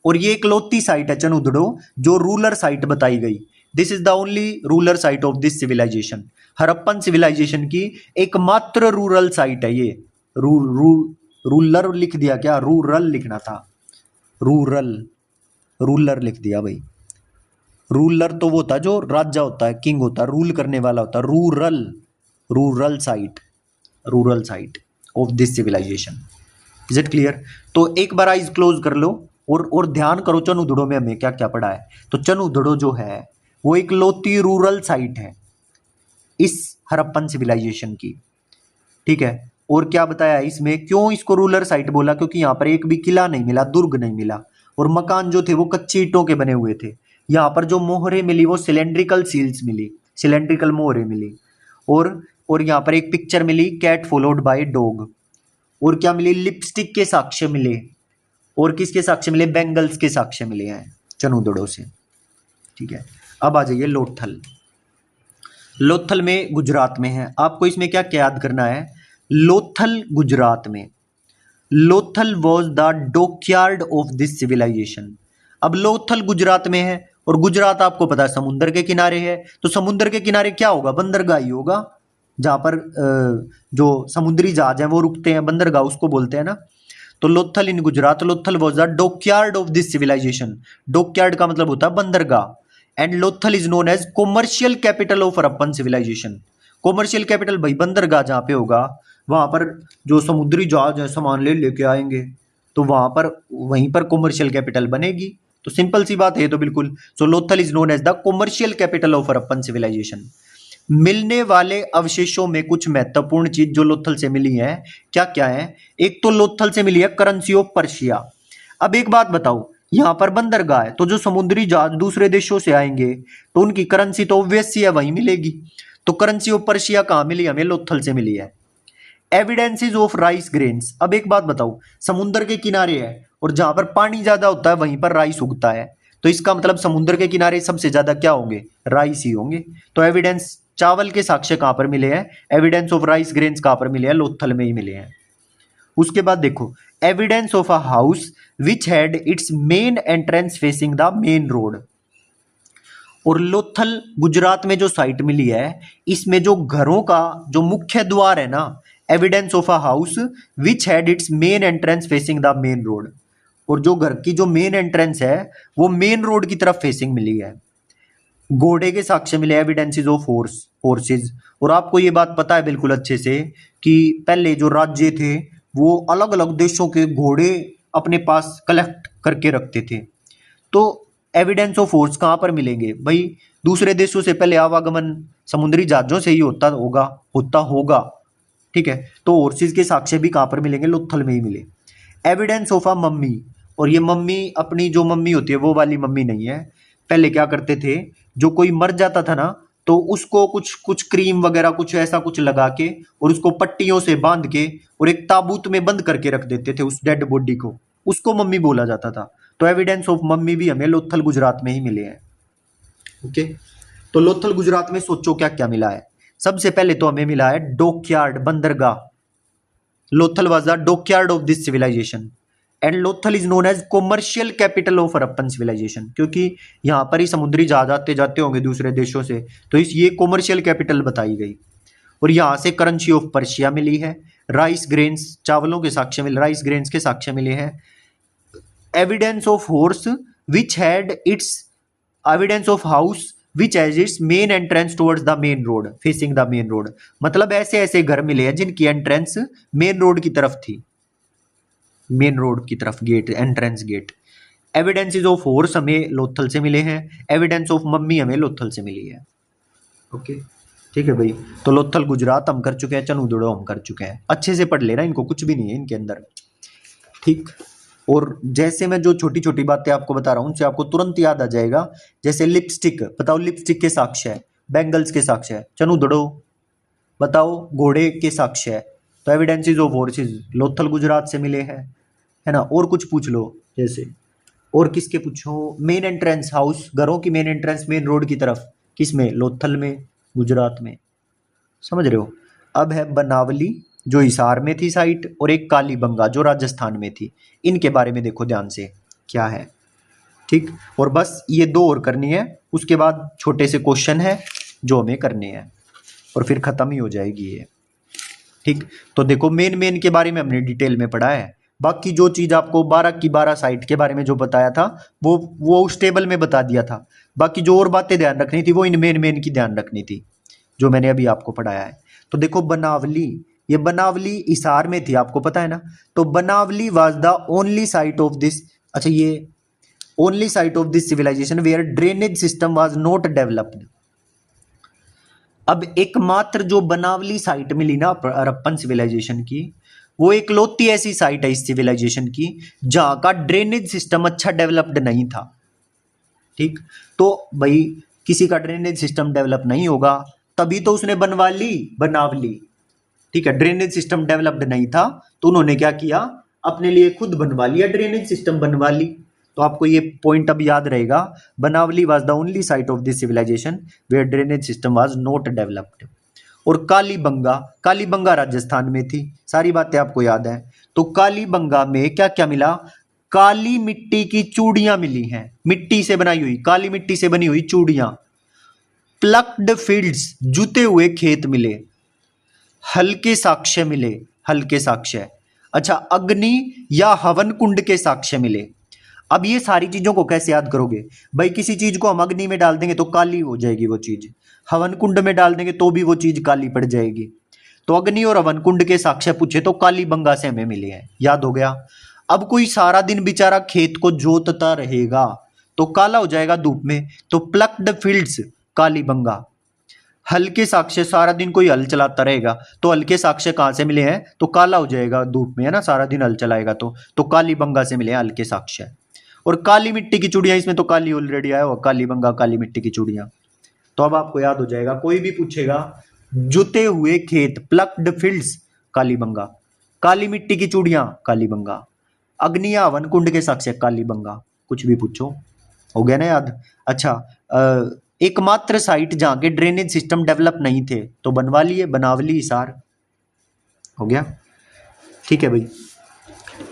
और ये इकलौती साइट है चनूदड़ो जो रूलर साइट बताई गई। This is the only rural site of this civilization. Harappan civilization की एकमात्र रूरल साइट है ये। रूलर लिख दिया क्या, रूरल लिखना था, रूरल, रूलर लिख दिया भाई। रूलर तो वो होता है जो राजा होता है, किंग होता है, रूल करने वाला होता है। Rural, rural site, rural site of this civilisation. Is it clear? तो एक बार आइज क्लोज कर लो और ध्यान करो चनूदड़ो में हमें क्या क्या पढ़ा है। तो चनूदड़ो जो है वो एक लौती रूरल साइट है इस हड़प्पन सिविलाइजेशन की, ठीक है। और क्या बताया इसमें, क्यों इसको रूरल साइट बोला, क्योंकि यहाँ पर एक भी किला नहीं मिला, दुर्ग नहीं मिला, और मकान जो थे वो कच्ची ईंटों के बने हुए थे। यहाँ पर जो मोहरे मिली वो सिलेंड्रिकल सील्स मिली, सिलेंड्रिकल मोहरे मिली। और यहाँ पर एक पिक्चर मिली कैट फॉलोड बाय डॉग। और क्या मिली, लिपस्टिक के साक्ष्य मिले। और किसके साक्ष्य मिले, बैंगल्स के साक्ष्य मिले हैं चनूदड़ों से, ठीक है। अब आ जाइए लोथल। लोथल में गुजरात में है, आपको इसमें क्या क्या याद करना है। लोथल गुजरात में, Lothal was the dockyard of this civilization. अब लोथल गुजरात में है और गुजरात आपको पता है समुद्र के किनारे है, तो समुद्र के किनारे क्या होगा, बंदरगाह ही होगा, जहां पर जो समुद्री जहाज है वो रुकते हैं, बंदरगाह उसको बोलते हैं ना। तो Lothal in Gujarat, Lothal was the dockyard of this civilisation. Dockyard का मतलब होता है बंदरगाह। And Lothal is known as commercial capital of Harappan civilisation. Commercial capital भाई बंदरगाह जहाँ पे होगा, वहां पर जो समुद्री जहाज है सामान ले लेके आएंगे, तो वहां पर वहीं पर कॉमर्शियल कैपिटल बनेगी। तो सिंपल सी बात है तो बिल्कुल। So Lothal is known as the commercial capital of Harappan civilisation. मिलने वाले अवशेषों में कुछ महत्वपूर्ण चीज जो लोथल से मिली है, क्या क्या है। एक तो लोथल से मिली है करेंसी ऑफ पर्शिया। अब एक बात बताओ, यहाँ पर बंदरगाह है तो जो समुद्री जहाज दूसरे देशों से आएंगे तो उनकी करेंसी तो ऑब्वियस ही है, वहीं मिलेगी। तो करेंसी ऑफ पर्शिया कहाँ मिली, हमें लोथल से मिली है। Evidences of rice grains. अब एक बात बताओ, समुद्र के किनारे है और जहां पर पानी ज्यादा होता है वहीं पर राइस उगता है, तो इसका मतलब समुद्र के किनारे सबसे ज्यादा क्या होंगे, राइस ही होंगे। तो एविडेंस, चावल के साक्ष्य कहां पर मिले हैं, एविडेंस ऑफ राइस ग्रेन्स कहां पर मिले हैं, लोथल में ही मिले हैं। उसके बाद देखो, evidence of a house which had it's main entrance facing the main road. और लोथल गुजरात में जो साइट मिली है, इसमें जो घरों का जो मुख्य द्वार है ना, evidence of a house which had it's main entrance facing the main road. और जो घर की जो मेन एंट्रेंस है वो मेन रोड की तरफ फेसिंग मिली है। घोड़े के साक्ष्य मिले, एविडेंसेस ऑफ हॉर्सेस। और आपको ये बात पता है बिल्कुल अच्छे से कि पहले जो राज्य थे वो अलग अलग देशों के घोड़े अपने पास कलेक्ट करके रखते थे। तो एविडेंस ऑफ हॉर्स कहाँ पर मिलेंगे भाई, दूसरे देशों से पहले आवागमन समुद्री जहाजों से ही होता होगा, ठीक है। तो हॉर्सेस के साक्ष्य भी कहाँ पर मिलेंगे, लोथल में ही मिले। Evidence of a mummy. और ये मम्मी अपनी जो मम्मी होती है वो वाली मम्मी नहीं है। पहले क्या करते थे, जो कोई मर जाता था ना तो उसको कुछ कुछ क्रीम वगैरह कुछ ऐसा कुछ लगा के और उसको पट्टियों से बांध के और एक ताबूत में बंद करके रख देते थे उस डेड बॉडी को, उसको मम्मी बोला जाता था। तो एविडेंस ऑफ मम्मी भी हमें लोथल गुजरात में ही मिले हैं। ओके, तो लोथल गुजरात में सोचो क्या क्या मिला है। सबसे पहले तो हमें मिला है डॉकयार्ड, बंदरगाह। Lothal was the dockyard of this civilization and Lothal is known as commercial capital of Harappan civilization, क्योंकि यहाँ पर ही समुद्री जहाज आते जाते होंगे दूसरे देशों से, तो इस ये कॉमर्शियल कैपिटल बताई गई। और यहाँ से करेंसी ऑफ पर्शिया मिली है। राइस ग्रेन्स, चावलों के साक्ष्य मिले, राइस ग्रेन्स के साक्ष्य मिले हैं। Evidence of horse which had it's, evidence of house which has its main entrance towards the main road, facing the main road. मतलब ऐसे ऐसे घर मिले हैं जिनकी एंट्रेंस मेन रोड की तरफ थी, मेन रोड की तरफ gate, entrance gate. Evidences of horse हमें लोथल से मिले हैं, एविडेंस ऑफ मम्मी हमें लोथल से मिली है। ओके, ठीक है भाई। तो लोथल गुजरात हम कर चुके हैं, चनूदड़ो हम कर चुके हैं। अच्छे से पढ़ लेना, इनको कुछ भी नहीं है इनके अंदर। ठीक। और जैसे मैं जो छोटी छोटी बातें आपको बता रहा हूँ उनसे आपको तुरंत याद आ जाएगा। जैसे लिपस्टिक, बताओ लिपस्टिक के साक्ष्य है, बैंगल्स के साक्ष्य है, चनू दड़ो बताओ घोड़े के साक्ष्य है। तो evidences of horses Lothal Gujarat से मिले हैं, है ना। और कुछ पूछ लो, जैसे और किसके पूछो, मेन एंट्रेंस हाउस, घरों की मेन एंट्रेंस मेन रोड की तरफ, किसमें, लोथल में, गुजरात में, समझ रहे हो। अब है बनावली जो हिसार में थी साइट, और एक कालीबंगा जो राजस्थान में थी। इनके बारे में देखो ध्यान से क्या है, ठीक। और बस ये दो और करनी है, उसके बाद छोटे से क्वेश्चन है जो हमें करने हैं और फिर खत्म ही हो जाएगी ये, ठीक। तो देखो मेन मेन के बारे में हमने डिटेल में पढ़ा है। बाकी जो चीज आपको 12 की 12 साइट के बारे में जो बताया था वो उस टेबल में बता दिया था। बाकी जो और बातें ध्यान रखनी थी वो इन मेन मेन की ध्यान रखनी थी जो मैंने अभी आपको पढ़ाया है। तो देखो बनावली, ये बनावली हिसार में थी, आपको पता है ना। तो Banawali was the only site of this, अच्छा ये only site of this civilisation where drainage system was not developed. अब एकमात्र जो बनावली साइट मिली ना हड़प्पन सिविलाइजेशन की, वो एकलौती ऐसी साइट है इस सिविलाइजेशन की जहां का ड्रेनेज सिस्टम अच्छा डेवलप्ड नहीं था, ठीक। तो भाई किसी का ड्रेनेज सिस्टम डेवलप नहीं होगा तभी तो उसने बनवा ली बनावली, ठीक है। ड्रेनेज सिस्टम डेवलप्ड नहीं था तो उन्होंने क्या किया, अपने लिए खुद बनवा लिया, ड्रेनेज सिस्टम बनवा ली। तो आपको ये पॉइंट अब याद रहेगा, Banawali was the only site of this civilisation where drainage system was not developed. और कालीबंगा, कालीबंगा राजस्थान में थी, सारी बातें आपको याद है। तो कालीबंगा में क्या क्या मिला, काली मिट्टी की चूड़ियां मिली हैं, मिट्टी से बनाई हुई, काली मिट्टी से बनी हुई चूड़ियां। प्लक्ड फील्ड्स, जुते हुए खेत मिले, हल्के साक्ष्य मिले, हल्के साक्ष्य। अच्छा अग्नि या हवन कुंड के साक्ष्य मिले। अब ये सारी चीजों को कैसे याद करोगे भाई, किसी चीज को हम अग्नि में डाल देंगे तो काली हो जाएगी वो चीज, हवन कुंड में डाल देंगे तो भी वो चीज काली पड़ जाएगी। तो अग्नि और हवन कुंड के साक्ष्य पूछे तो कालीबंगा से हमें मिले हैं, याद हो गया। अब कोई सारा दिन बेचारा खेत को जोतता रहेगा तो काला हो जाएगा धूप में, तो प्लक्ड फील्ड्स कालीबंगा। हल्के साक्ष्य, सारा दिन कोई हल चलाता रहेगा तो हल्के साक्ष्य कहाँ से मिले हैं, तो काला हो जाएगा धूप में, है ना, सारा दिन हल चलाएगा तो कालीबंगा से मिले हैं हल्के साक्ष्य। और काली मिट्टी की चूड़ियां, इसमें तो काली ऑलरेडी आया हुआ, कालीबंगा काली मिट्टी की चूड़ियां। तो अब आपको याद हो जाएगा, कोई भी पूछेगा जुते हुए खेत प्लक्ड फील्ड्स कालीबंगा, काली मिट्टी की चूड़ियां कालीबंगा, अग्नि या हवन कुंड के साक्ष्य कालीबंगा, कुछ भी पूछो। हो गया ना याद। अच्छा एकमात्र साइट जहां के ड्रेनेज सिस्टम डेवलप नहीं थे तो बनवा लिए, बनावली हिसार, हो गया, ठीक है भाई।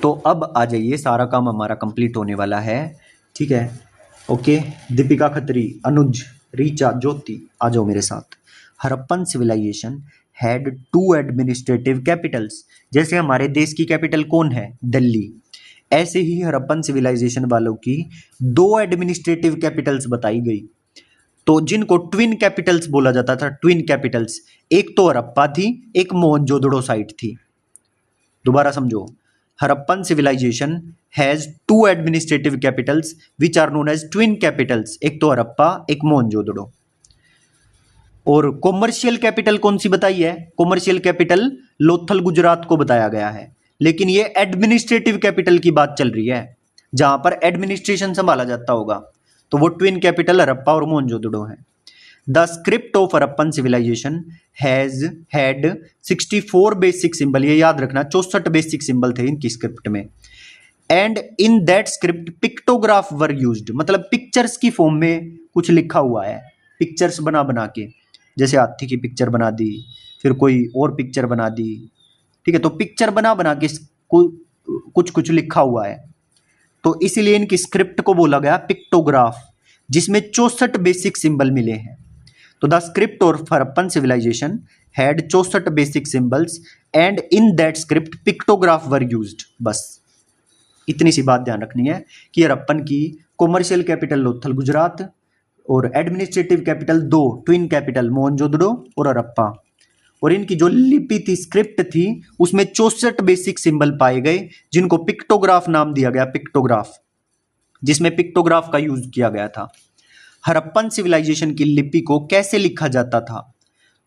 तो अब आ जाइए, सारा काम हमारा कंप्लीट होने वाला है, ठीक है। ओके, दीपिका खत्री, अनुज, रीचा, ज्योति, आ जाओ मेरे साथ। Harappan civilization had 2 administrative capitals, जैसे हमारे देश की कैपिटल कौन है, दिल्ली, ऐसे ही हड़प्पन सिविलाइजेशन वालों की 2 एडमिनिस्ट्रेटिव कैपिटल्स बताई गई। तो जिनको ट्विन कैपिटल्स बोला जाता था, ट्विन कैपिटल्स, एक तो हड़प्पा थी, एक मोहनजोदड़ो साइट थी। दोबारा समझो, Harappan civilization has 2 administrative capitals which are known as twin capitals, एक तो हड़प्पा एक मोहनजोदड़ो। और कॉमर्शियल कैपिटल कौन सी बताई है, कॉमर्शियल कैपिटल लोथल गुजरात को बताया गया है। लेकिन ये एडमिनिस्ट्रेटिव कैपिटल की बात चल रही है जहां पर एडमिनिस्ट्रेशन संभाला जाता होगा, तो वो ट्विन कैपिटल हड़प्पा और मोहनजोदड़ो है। The script of Harappan civilization has had 64 basic symbol, ये याद रखना 64 बेसिक सिंबल थे इनकी स्क्रिप्ट में। And in that script pictograph were used, मतलब पिक्चर्स की फॉर्म में कुछ लिखा हुआ है, पिक्चर्स बना बना के, जैसे हाथी की पिक्चर बना दी, फिर कोई और पिक्चर बना दी, ठीक है। तो पिक्चर बना बना के कुछ कुछ लिखा हुआ है, तो इसीलिए इनकी स्क्रिप्ट को बोला गया पिक्टोग्राफ, जिसमें 64 बेसिक सिंबल मिले हैं। तो the script of Harappan civilization had 64 basic symbols and in that script pictograph were used. बस इतनी सी बात ध्यान रखनी है कि हड़प्पन की कॉमर्शियल कैपिटल लोथल गुजरात और administrative capital 2 twin capital Mohenjodaro और हड़प्पा, और इनकी जो लिपि थी, स्क्रिप्ट थी, उसमें 64 बेसिक सिंबल पाए गए जिनको पिक्टोग्राफ नाम दिया गया, पिक्टोग्राफ, जिसमें पिक्टोग्राफ का यूज किया गया था। हड़प्पन सिविलाइजेशन की लिपि को कैसे लिखा जाता था,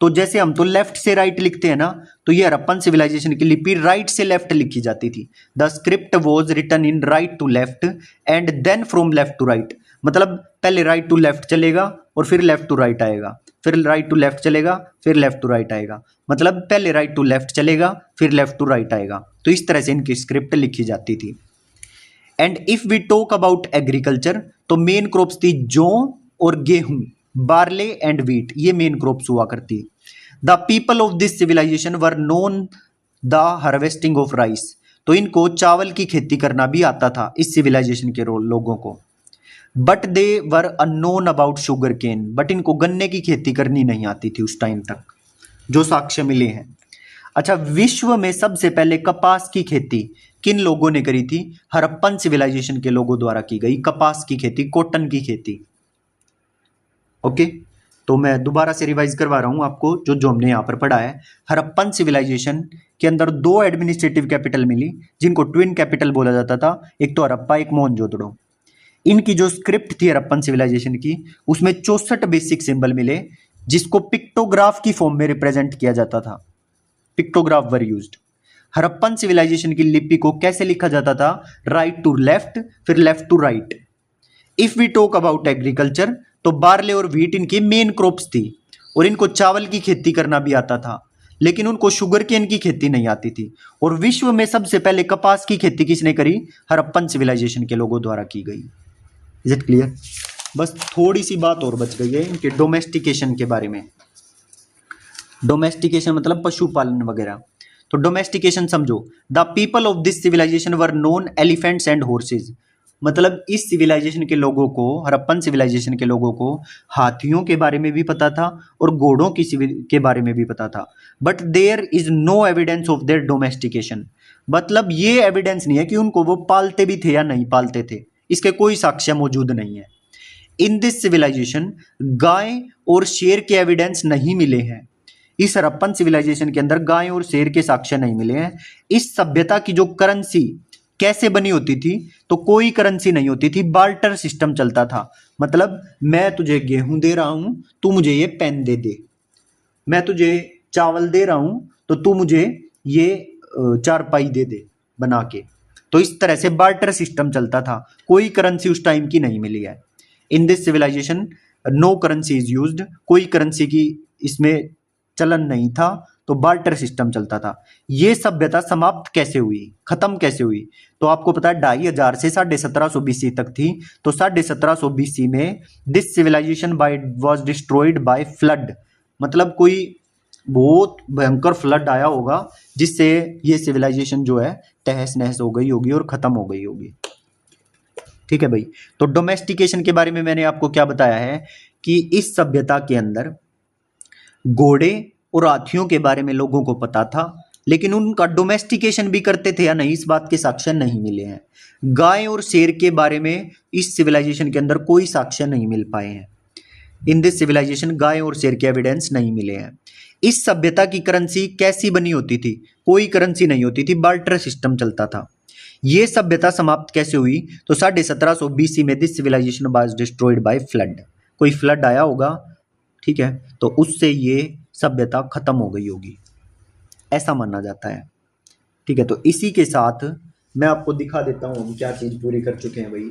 तो जैसे हम तो लेफ्ट से राइट लिखते हैं ना, तो ये हड़प्पन सिविलाइजेशन की लिपि राइट से लेफ्ट लिखी जाती थी। The script was written in right to left and then from left to right, मतलब पहले राइट टू लेफ्ट चलेगा और फिर लेफ्ट टू राइट आएगा, फिर राइट टू लेफ्ट चलेगा, फिर लेफ्ट टू राइट आएगा, मतलब पहले राइट टू लेफ्ट चलेगा फिर लेफ्ट टू राइट आएगा। तो इस तरह से इनकी स्क्रिप्ट लिखी जाती थी। And if we talk about agriculture, तो मेन क्रॉप्स थी जौ और गेहूं, बार्ले एंड व्हीट, ये मेन क्रॉप्स हुआ करती। The people of this civilization were known the harvesting of rice, तो इनको चावल की खेती करना भी आता था इस सिविलाइजेशन के लोगों को। But they were unknown about sugar cane, but इनको गन्ने की खेती करनी नहीं आती थी उस टाइम तक, जो साक्ष्य मिले हैं। अच्छा, विश्व में सबसे पहले कपास की खेती किन लोगों ने करी थी? हड़प्पन सिविलाइजेशन के लोगों द्वारा की गई कपास की खेती, कॉटन की खेती। ओके, तो मैं दोबारा से रिवाइज करवा रहा हूं आपको जो जो हमने यहां पर पढ़ा है। हड़प्पन सिविलाइजेशन के अंदर दो एडमिनिस्ट्रेटिव कैपिटल मिली जिनको ट्विन कैपिटल बोला जाता था, एक तो हड़प्पा, एक मोहनजोदड़ो। इनकी जो स्क्रिप्ट थी हड़प्पन सिविलाइजेशन की, उसमें 64 बेसिक सिंबल मिले जिसको पिक्टोग्राफ की फॉर्म में रिप्रेजेंट किया जाता था। Pictograph were used. Harappan civilization की लिपि को कैसे लिखा जाता था? राइट टू लेफ्ट, फिर left to right. If we talk about agriculture, तो बार्ले और व्हीट इनकी मेन क्रॉप्स थी और इनको चावल की खेती करना भी आता था, लेकिन उनको शुगर केन की खेती नहीं आती थी। और विश्व में सबसे पहले कपास की खेती किसने करी? हड़प्पन सिविलाइजेशन के लोगों द्वारा की गई। Is it clear? बस थोड़ी सी बात और बच गई है इनके डोमेस्टिकेशन के बारे में। डोमेस्टिकेशन मतलब पशुपालन वगैरह। तो डोमेस्टिकेशन समझो, the people of this civilization were known elephants and horses, मतलब इस सिविलाइजेशन के लोगों को, हड़प्पन सिविलाइजेशन के लोगों को हाथियों के बारे में भी पता था और घोड़ों की के बारे में भी पता था। But there is no evidence of their domestication, मतलब ये एविडेंस नहीं है कि उनको वो पालते भी थे या नहीं पालते थे, इसके कोई साक्ष्य मौजूद नहीं है। इन दिस सिविलाइजेशन गाय और शेर के एविडेंस नहीं मिले हैं। इस हड़प्पन सिविलाइजेशन के अंदर गाय और शेर के साक्ष्य नहीं मिले हैं। इस सभ्यता की जो करेंसी कैसे बनी होती थी? तो कोई करेंसी नहीं होती थी, बार्टर सिस्टम चलता था। मतलब मैं तुझे गेहूं दे रहा हूं, तू मुझे ये पेन दे दे, मैं तुझे चावल दे रहा हूं तो तू मुझे ये चारपाई दे दे बना के। तो इस तरह से बार्टर सिस्टम चलता था, कोई करेंसी उस टाइम की नहीं मिली है। In this civilization no currency is used, कोई करेंसी की इसमें चलन नहीं था, तो बार्टर सिस्टम चलता था। ये सभ्यता समाप्त कैसे हुई, खत्म कैसे हुई? तो आपको पता है 2500 से 1750 बीसी तक थी। तो 1750 बीसी में this civilization was destroyed by flood, मतलब कोई बहुत भयंकर फ्लड आया होगा जिससे ये सिविलाइजेशन जो है तहस नहस हो गई होगी और खत्म हो गई होगी। ठीक है भाई, तो डोमेस्टिकेशन के बारे में मैंने आपको क्या बताया है कि इस सभ्यता के अंदर घोड़े और हाथियों के बारे में लोगों को पता था, लेकिन उनका डोमेस्टिकेशन भी करते थे या नहीं, इस बात के साक्ष्य नहीं मिले हैं। गाय और शेर के बारे में इस सिविलाइजेशन के अंदर कोई साक्ष्य नहीं मिल पाए हैं। इन दिस सिविलाइजेशन गाय और शेर के एविडेंस नहीं मिले हैं। इस सभ्यता की करेंसी कैसी बनी होती थी? कोई करेंसी नहीं होती थी, बार्टर सिस्टम चलता था। ये सभ्यता समाप्त कैसे हुई? तो 1750 बीसी में this civilization was destroyed by flood, कोई फ्लड आया होगा, ठीक है, तो उससे ये सभ्यता खत्म हो गई होगी, ऐसा माना जाता है। ठीक है, तो इसी के साथ मैं आपको दिखा देता हूँ हम क्या चीज़ पूरी कर चुके हैं भाई।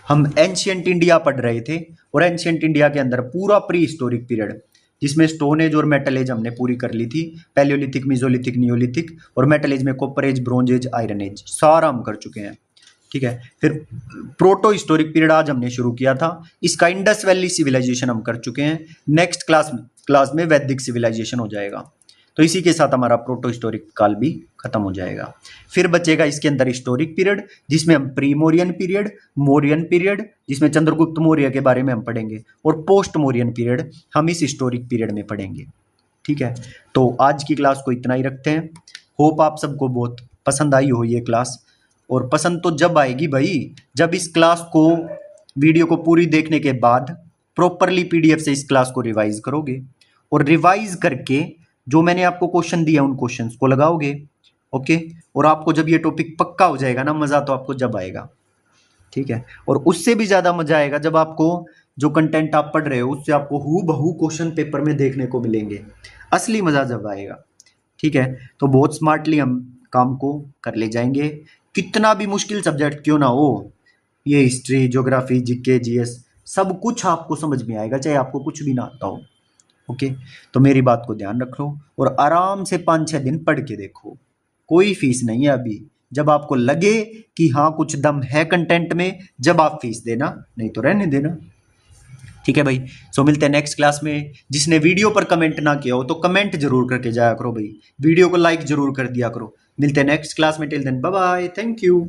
हम एंशियंट इंडिया पढ़ रहे थे और एंशियंट इंडिया के अंदर पूरा प्री हिस्टोरिक पीरियड, जिसमें स्टोन एज और मेटल एज हमने पूरी कर ली थी, पैलियोलिथिक, मेसोलिथिक, नियोलिथिक, और मेटल एज में copper age, bronze age, iron age, सारा हम कर चुके हैं। ठीक है, फिर प्रोटो हिस्टोरिक पीरियड आज हमने शुरू किया था, इसका इंडस वैली सिविलाइजेशन हम कर चुके हैं। नेक्स्ट क्लास में वैदिक सिविलाइजेशन हो जाएगा। तो इसी के साथ हमारा प्रोटो हिस्टोरिक काल भी खत्म हो जाएगा। फिर बचेगा इसके अंदर हिस्टोरिक पीरियड, जिसमें हम pre Mauryan period, Mauryan period, जिसमें चंद्रगुप्त मौर्य के बारे में हम पढ़ेंगे, और पोस्ट मोरियन पीरियड हम इस हिस्टोरिक पीरियड में पढ़ेंगे। ठीक है, तो आज की क्लास को इतना ही रखते हैं। होप आप सबको बहुत पसंद आई हो ये क्लास, और पसंद तो जब आएगी भाई जब इस क्लास को, वीडियो को पूरी देखने के बाद प्रॉपरली पीडीएफ से इस क्लास को रिवाइज करोगे, और रिवाइज करके जो मैंने आपको क्वेश्चन दिया उन क्वेश्चंस को लगाओगे। ओके, और आपको जब ये टॉपिक पक्का हो जाएगा ना, मज़ा तो आपको जब आएगा। ठीक है, और उससे भी ज़्यादा मज़ा आएगा जब आपको जो कंटेंट आप पढ़ रहे हो उससे आपको हू बहू क्वेश्चन पेपर में देखने को मिलेंगे। असली मजा जब आएगा। ठीक है, तो बहुत स्मार्टली हम काम को कर ले जाएंगे, कितना भी मुश्किल सब्जेक्ट क्यों ना हो। ये हिस्ट्री, ज्योग्राफी, जीके, जीएस सब कुछ आपको समझ में आएगा, चाहे आपको कुछ भी ना आता हो। ओके, तो मेरी बात को ध्यान रखो और आराम से 5-6 दिन पढ़ के देखो। कोई फीस नहीं है अभी। जब आपको लगे कि हाँ कुछ दम है कंटेंट में, जब आप फीस देना, नहीं तो रहने देना। ठीक है भाई, सो मिलते हैं नेक्स्ट क्लास में। जिसने वीडियो पर कमेंट ना किया हो तो कमेंट जरूर करके जाया करो भाई, वीडियो को लाइक जरूर कर दिया करो। मिलते हैं नेक्स्ट क्लास में, till then bye bye, thank you.